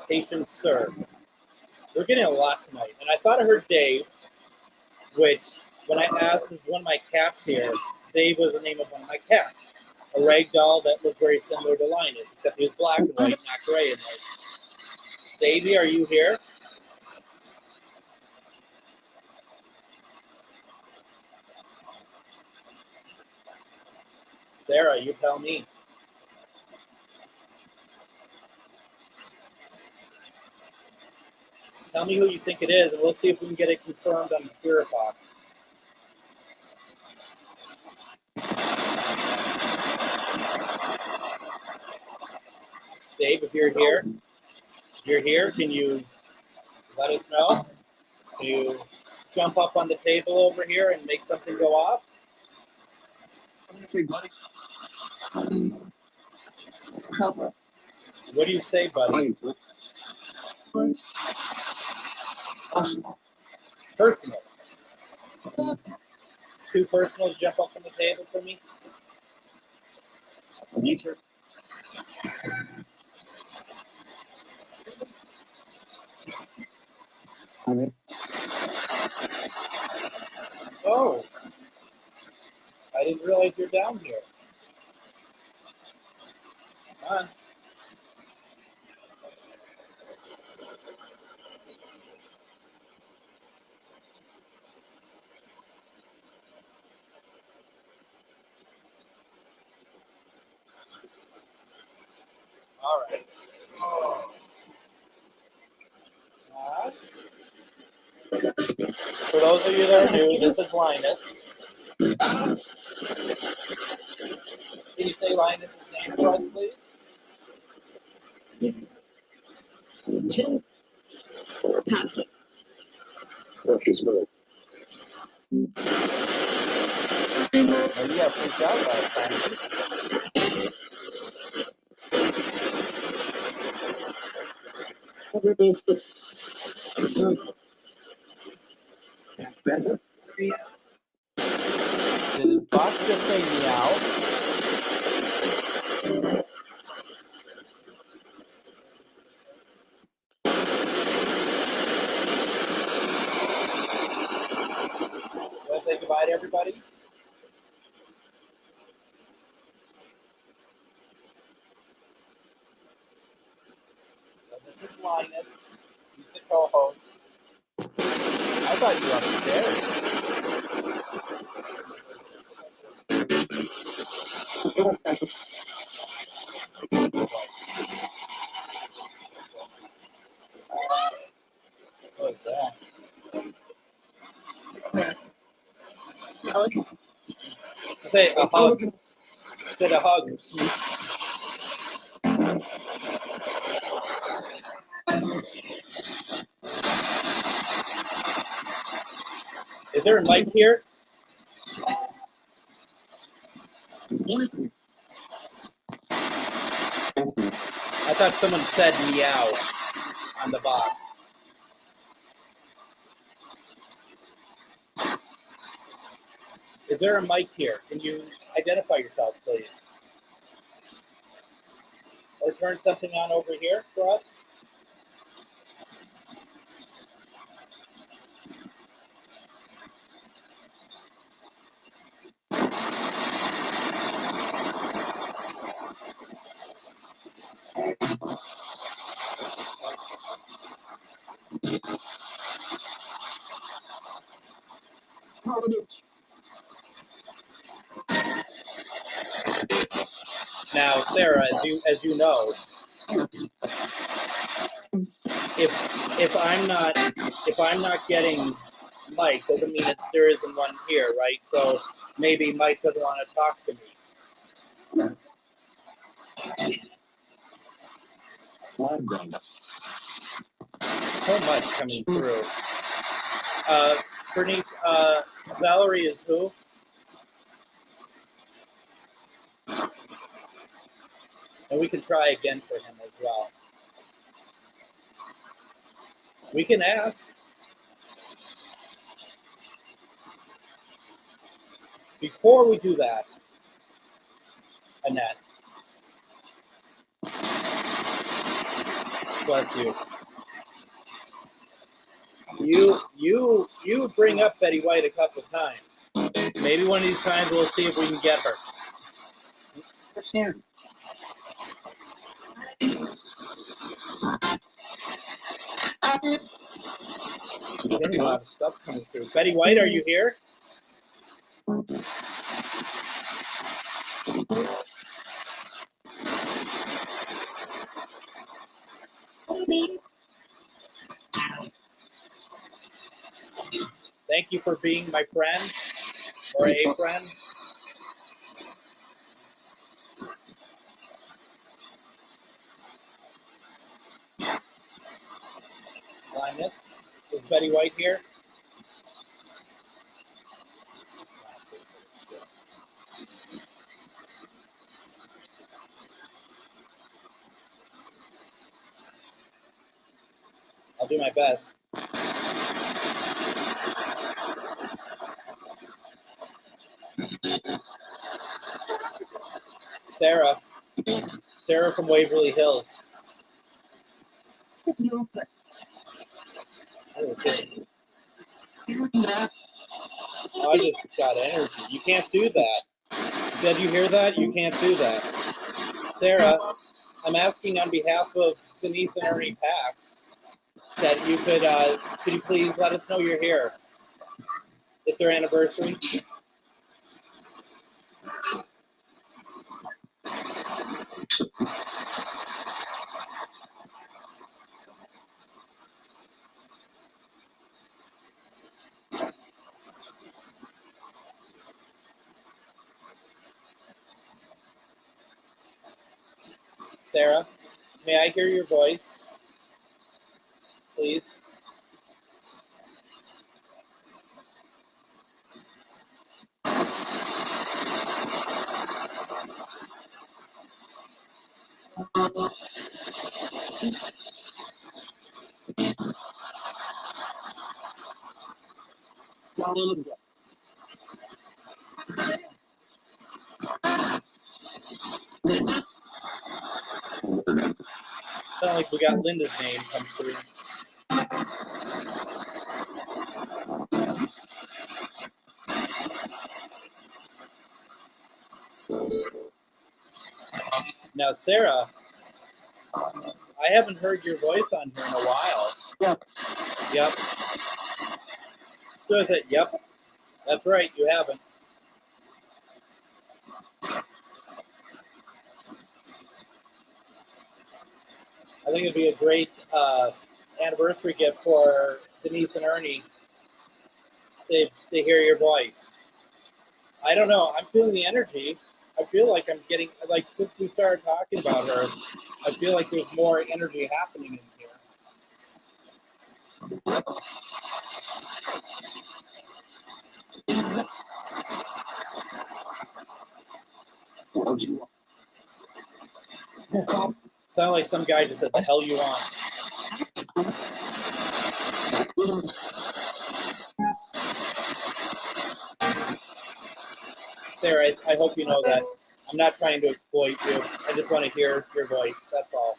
Patience served. We're getting a lot tonight. And I thought I heard Dave, which when I asked if one of my cats here, Dave was the name of one of my cats. A rag doll that looked very similar to Linus, except he was black and white, not gray and white. Davey, are you here? Sarah, you tell me. Tell me who you think it is, and we'll see if we can get it confirmed on the Spirit Box. Dave, if you're here, can you let us know? Can you jump up on the table over here and make something go off? What do you say, buddy? Personal. Too personal to jump up on the table for me? Oh, I didn't realize you're down here. Come on. All right. For those of you that are new, this is Linus. Can you say Linus' name for us, please? Oh, you got freaked out last time. Did the box just say meow? Want to say goodbye that, everybody? So this is Linus. He's the co-host. I thought you were upstairs. What is that? Say a hug. Say a hug. Is there a mic here? I thought someone said meow on the box. Is there a mic here? Can you identify yourself, please? Or turn something on over here for us? Now, Sarah, as you know, if I'm not getting Mike, doesn't mean there isn't one here, right? So maybe Mike doesn't want to talk to me. So much coming through. Bernice, Valerie is who? And we can try again for him as well. We can ask. Before we do that, Annette. Bless you. You bring up Betty White a couple of times. Maybe one of these times we'll see if we can get her. Getting a lot of stuff coming through. Betty White, are you here? Thank you for being my friend or a friend. Linus, is Betty White here? I'll do my best. Sarah from Waverly Hills. I just got energy. You can't do that. Did you hear that? You can't do that. Sarah, I'm asking on behalf of Denise and Ernie Pack that you could you please let us know you're here? It's their anniversary. Sarah, may I hear your voice, please? Sound like we got Linda's name come through. Now, Sarah, I haven't heard your voice on here in a while. Yep. Yep. So is it? Yep. That's right. You haven't. I think it'd be a great anniversary gift for Denise and Ernie to hear your voice. I don't know. I'm feeling the energy. I feel like I'm getting, like, since we started talking about her, I feel like there's more energy happening in here. What you want? Sound like some guy just said, "The hell you want?" Sarah, I hope you know that I'm not trying to exploit you. I just want to hear your voice. That's all.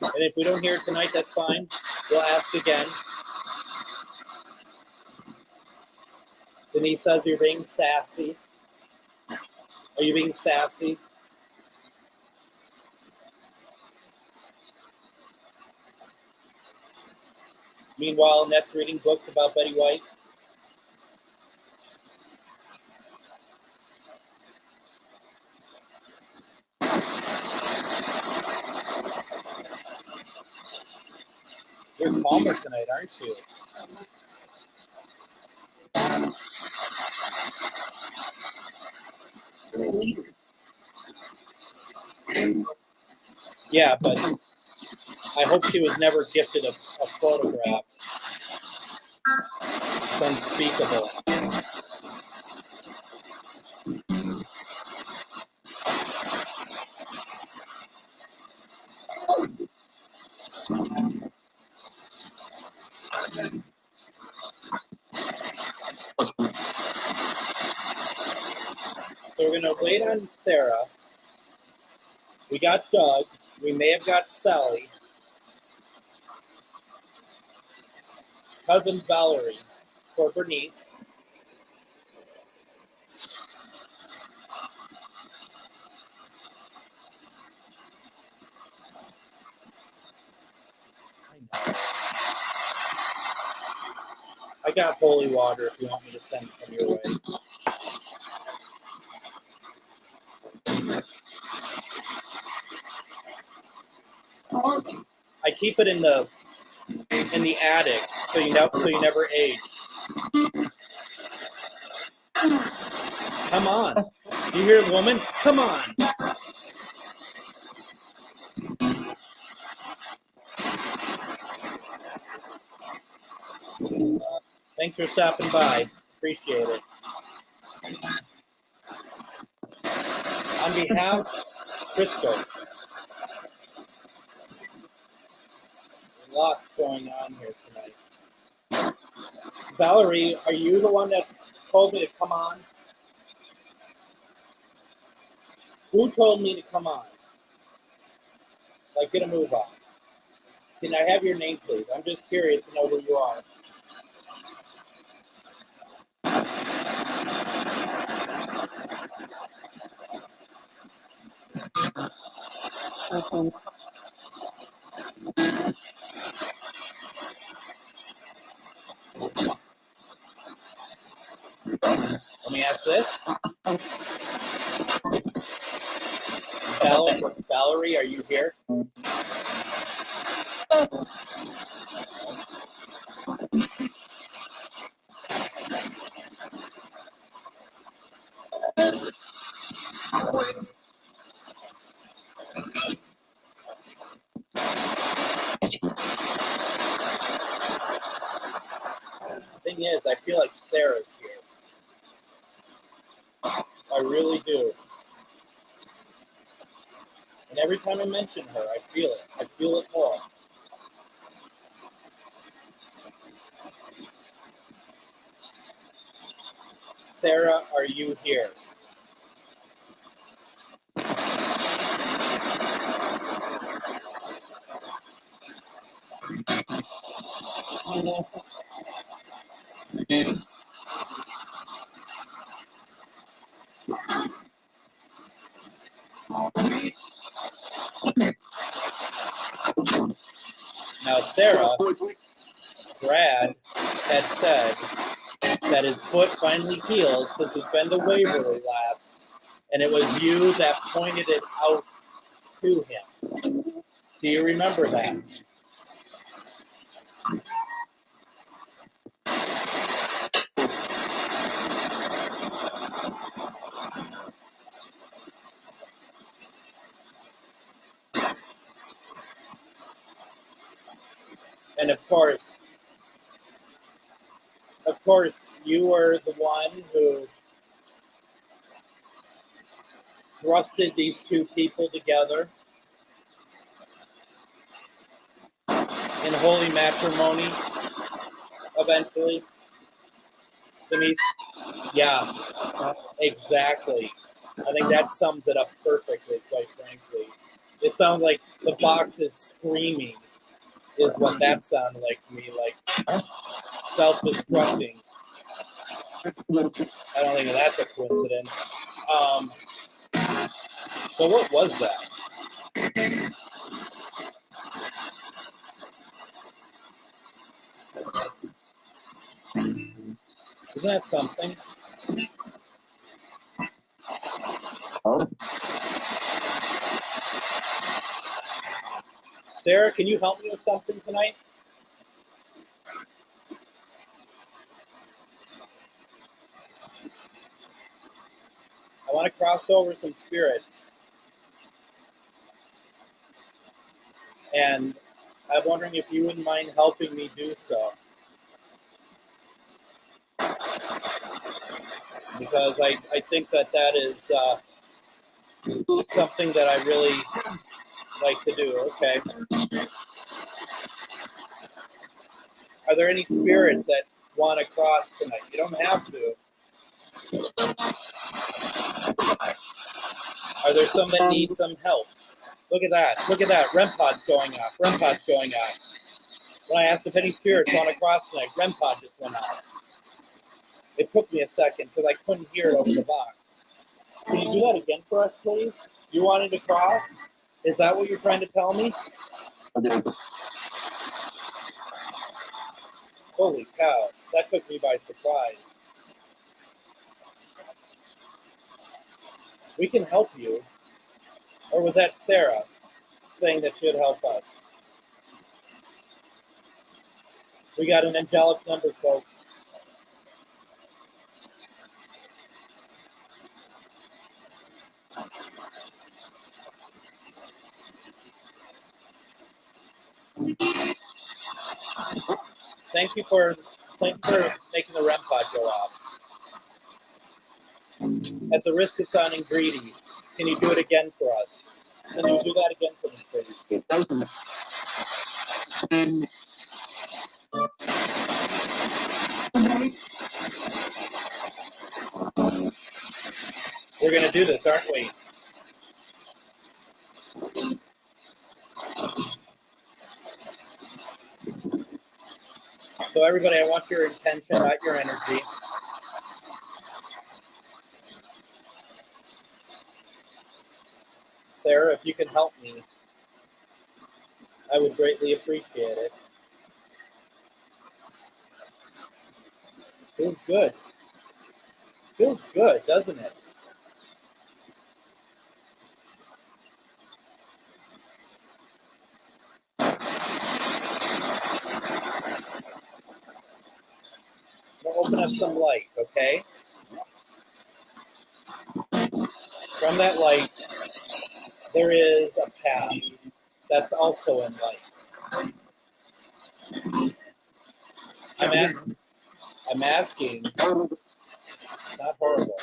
And if we don't hear it tonight, that's fine. We'll ask again. Denise says you're being sassy. Are you being sassy? Meanwhile, Annette's reading books about Betty White. You're calmer tonight, aren't you? Yeah, but I hope she was never gifted a photograph. It's unspeakable. So we're going to wait on Sarah. We got Doug. We may have got Sally. Cousin Valerie for Bernice. I got holy water if you want me to send some your way. I keep it in the attic so you never age. Come on. You hear a woman? Come on. Thanks for stopping by. Appreciate it. On behalf of Crystal, lots going on here tonight. Valerie, are you the one that told me to come on? Who told me to come on? Like, get a move on. Can I have your name, please? I'm just curious to know who you are. Okay. Let me ask this. Valerie, are you here? Thing is, I feel like Sarah's here. I really do. And every time I mention her, I feel it. I feel it more. Sarah, are you here? Now, Sarah, Brad had said that his foot finally healed since he's been to Waverly last, and it was you that pointed it out to him. Do you remember that? And of course, you were the one who thrusted these two people together in holy matrimony, eventually. Denise? Yeah, exactly. I think that sums it up perfectly, quite frankly. It sounds like the box is screaming, is what that sounded like to me, like self-destructing. I don't think that's a coincidence. But what was that? Isn't that something? Sarah, can you help me with something tonight? I want to cross over some spirits. And I'm wondering if you wouldn't mind helping me do so. Because I think that is something that I really like to do. Okay. Are there any spirits that want to cross tonight? You don't have to. Are there some that need some help? Look at that. Look at that. REM pod's going off. REM pod's going off. When I asked if any spirits want to cross tonight, REM pod just went off. It took me a second because I couldn't hear it over the box. Can you do that again for us, please? You wanted to cross? Is that what you're trying to tell me? Holy cow. That took me by surprise. We can help you. Or was that Sarah saying that should help us? We got an angelic number, folks. Thank you for making the REM pod go off. At the risk of sounding greedy, can you do it again for us? Can you do that again for me, please? We're going to do this, aren't we? So everybody, I want your intention, not your energy. Sarah, if you can help me, I would greatly appreciate it. Feels good. Feels good, doesn't it? We'll open up some light, okay? From that light, there is a path that's also in light. I'm asking, not horrible.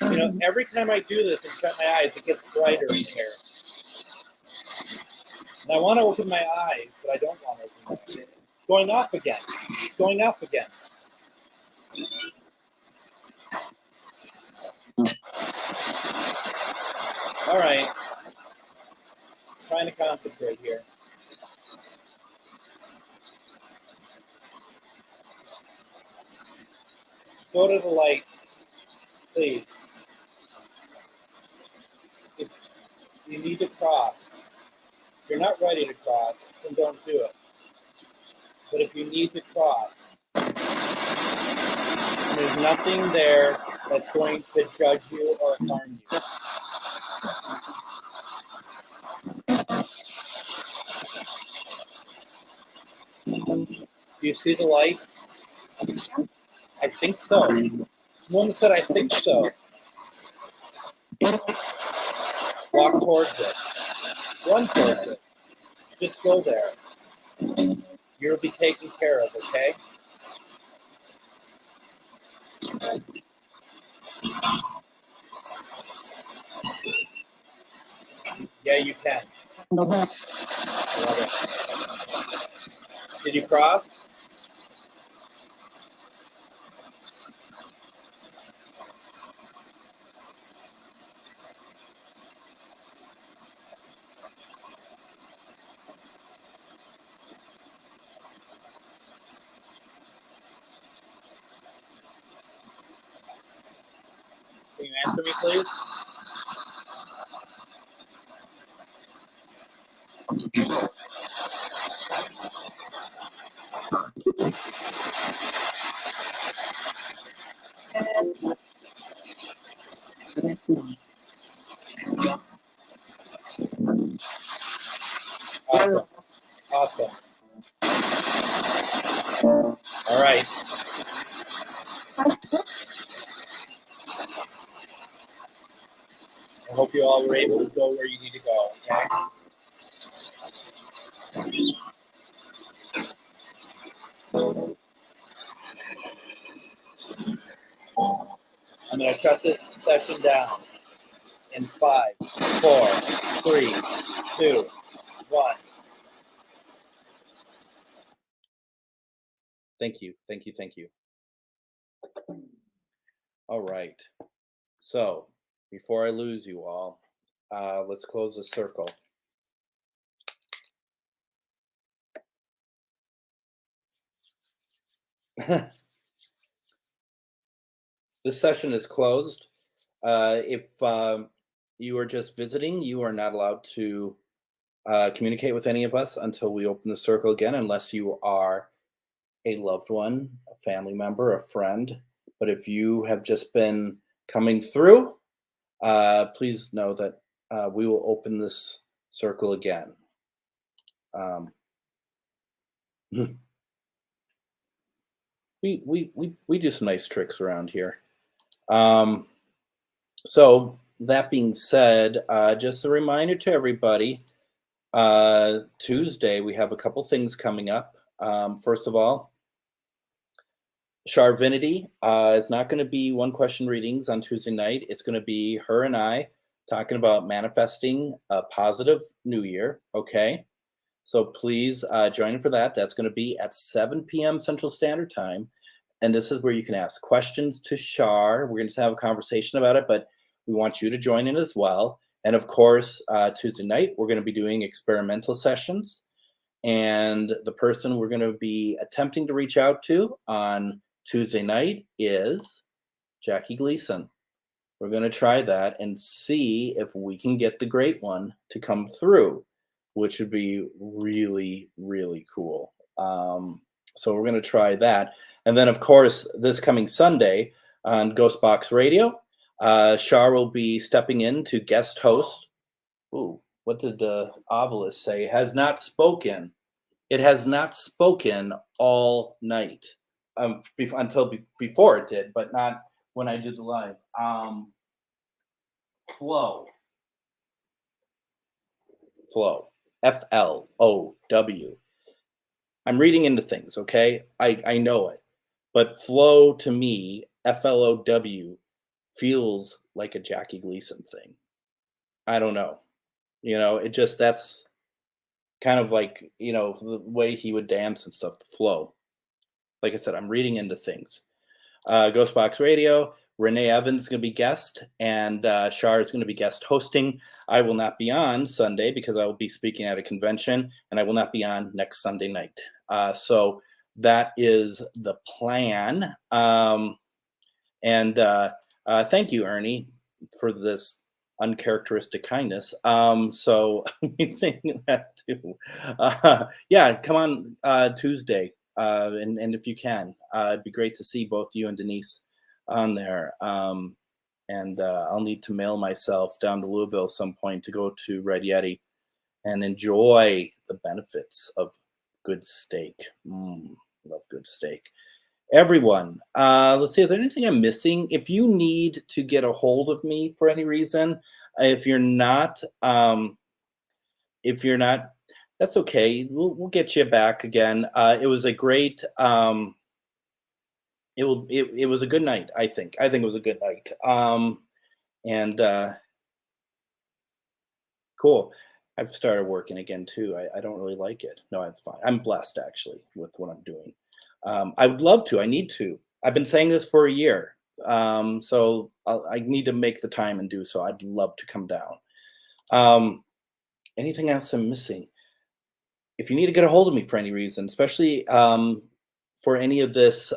You know, every time I do this and shut my eyes, it gets brighter in here. And I want to open my eyes, but I don't want to open my eyes. It's going off again. It's going off again. All right. I'm trying to concentrate here. Go to the light, please. if you need to cross, if you're not ready to cross, then don't do it. But if you need to cross, there's nothing there that's going to judge you or harm you. Do you see the light? I think so. One said, I think so. Walk towards it. Run towards it. Just go there. You'll be taken care of, okay? Yeah, you can. I love it. Did you cross? Can you answer me, please? Awesome. Awesome. All right. I hope you all were able to go where you need to go, okay? I'm going to shut this session down in 5, 4, 3, 2, 1. Thank you, thank you, thank you. All right. So, before I lose you all, let's close the circle. This session is closed. If you are just visiting, you are not allowed to communicate with any of us until we open the circle again, unless you are a loved one, a family member, a friend. But if you have just been coming through, please know that we will open this circle again. We do some nice tricks around here. So that being said, just a reminder to everybody, Tuesday we have a couple things coming up. First of all, Charvinity is not going to be one question readings on Tuesday night. It's going to be her and I talking about manifesting a positive new year. Okay. So please join in for that. That's going to be at 7 p.m. Central Standard Time. And this is where you can ask questions to Char. We're going to have a conversation about it, but we want you to join in as well. And of course, Tuesday night, we're going to be doing experimental sessions. And the person we're going to be attempting to reach out to on Tuesday night is Jackie Gleason. We're going to try that and see if we can get the great one to come through, which would be really, really cool. So we're going to try that. And then, of course, this coming Sunday on GhostBox Radio, Char will be stepping in to guest host. Ooh, what did the Ovilus say? Has not spoken. It has not spoken all night. Until before it did, but not when I did the live. Flow. Flow. I'm reading into things, okay? I know it. But flow to me, FLOW, feels like a Jackie Gleason thing. I don't know. It just, that's kind of like, the way he would dance and stuff, the flow. Like I said, I'm reading into things. GhostBox Radio, Renee Evans is going to be guest, and Char is going to be guest hosting. I will not be on Sunday because I will be speaking at a convention, and I will not be on next Sunday night. So that is the plan. And thank you, Ernie, for this uncharacteristic kindness. So we think that too. Yeah, come on Tuesday, and if you can, it'd be great to see both you and Denise on there. And I'll need to mail myself down to Louisville some point to go to Red Yeti and enjoy the benefits of good steak. Love good steak. Everyone, let's see, is there anything I'm missing? If you need to get a hold of me for any reason, if you're not, that's okay. We'll get you back again. It was a great, it was a good night. I think it was a good night. And cool. I've started working again too. I don't really like it. No, it's fine. I'm blessed actually with what I'm doing. I would love to. I need to. I've been saying this for a year. So I need to make the time and do so. I'd love to come down. Anything else I'm missing? If you need to get a hold of me for any reason, especially for any of this,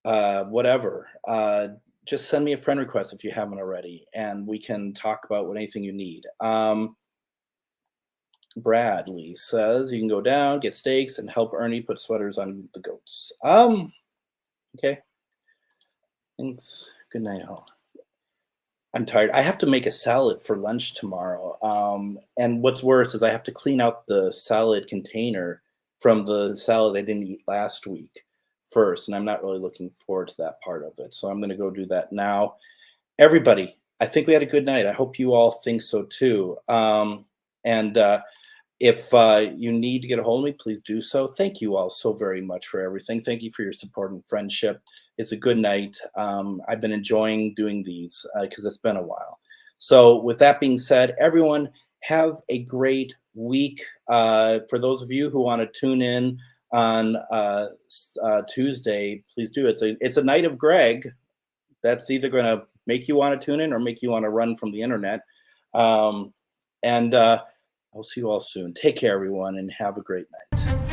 whatever, just send me a friend request if you haven't already, and we can talk about anything you need. Bradley says you can go down, get steaks, and help Ernie put sweaters on the goats. Okay. Thanks. Good night, all. I'm tired. I have to make a salad for lunch tomorrow. And what's worse is I have to clean out the salad container from the salad I didn't eat last week first, and I'm not really looking forward to that part of it. So I'm going to go do that now. Everybody, I think we had a good night. I hope you all think so too. And if you need to get a hold of me, please do so. Thank you all so very much for everything. Thank you for your support and friendship. It's a good night. I've been enjoying doing these because it's been a while. So with that being said, everyone have a great week. For those of you who want to tune in on Tuesday, please do. It's a night of Greg. That's either going to make you want to tune in or make you want to run from the internet. And I'll see you all soon. Take care, everyone, and have a great night.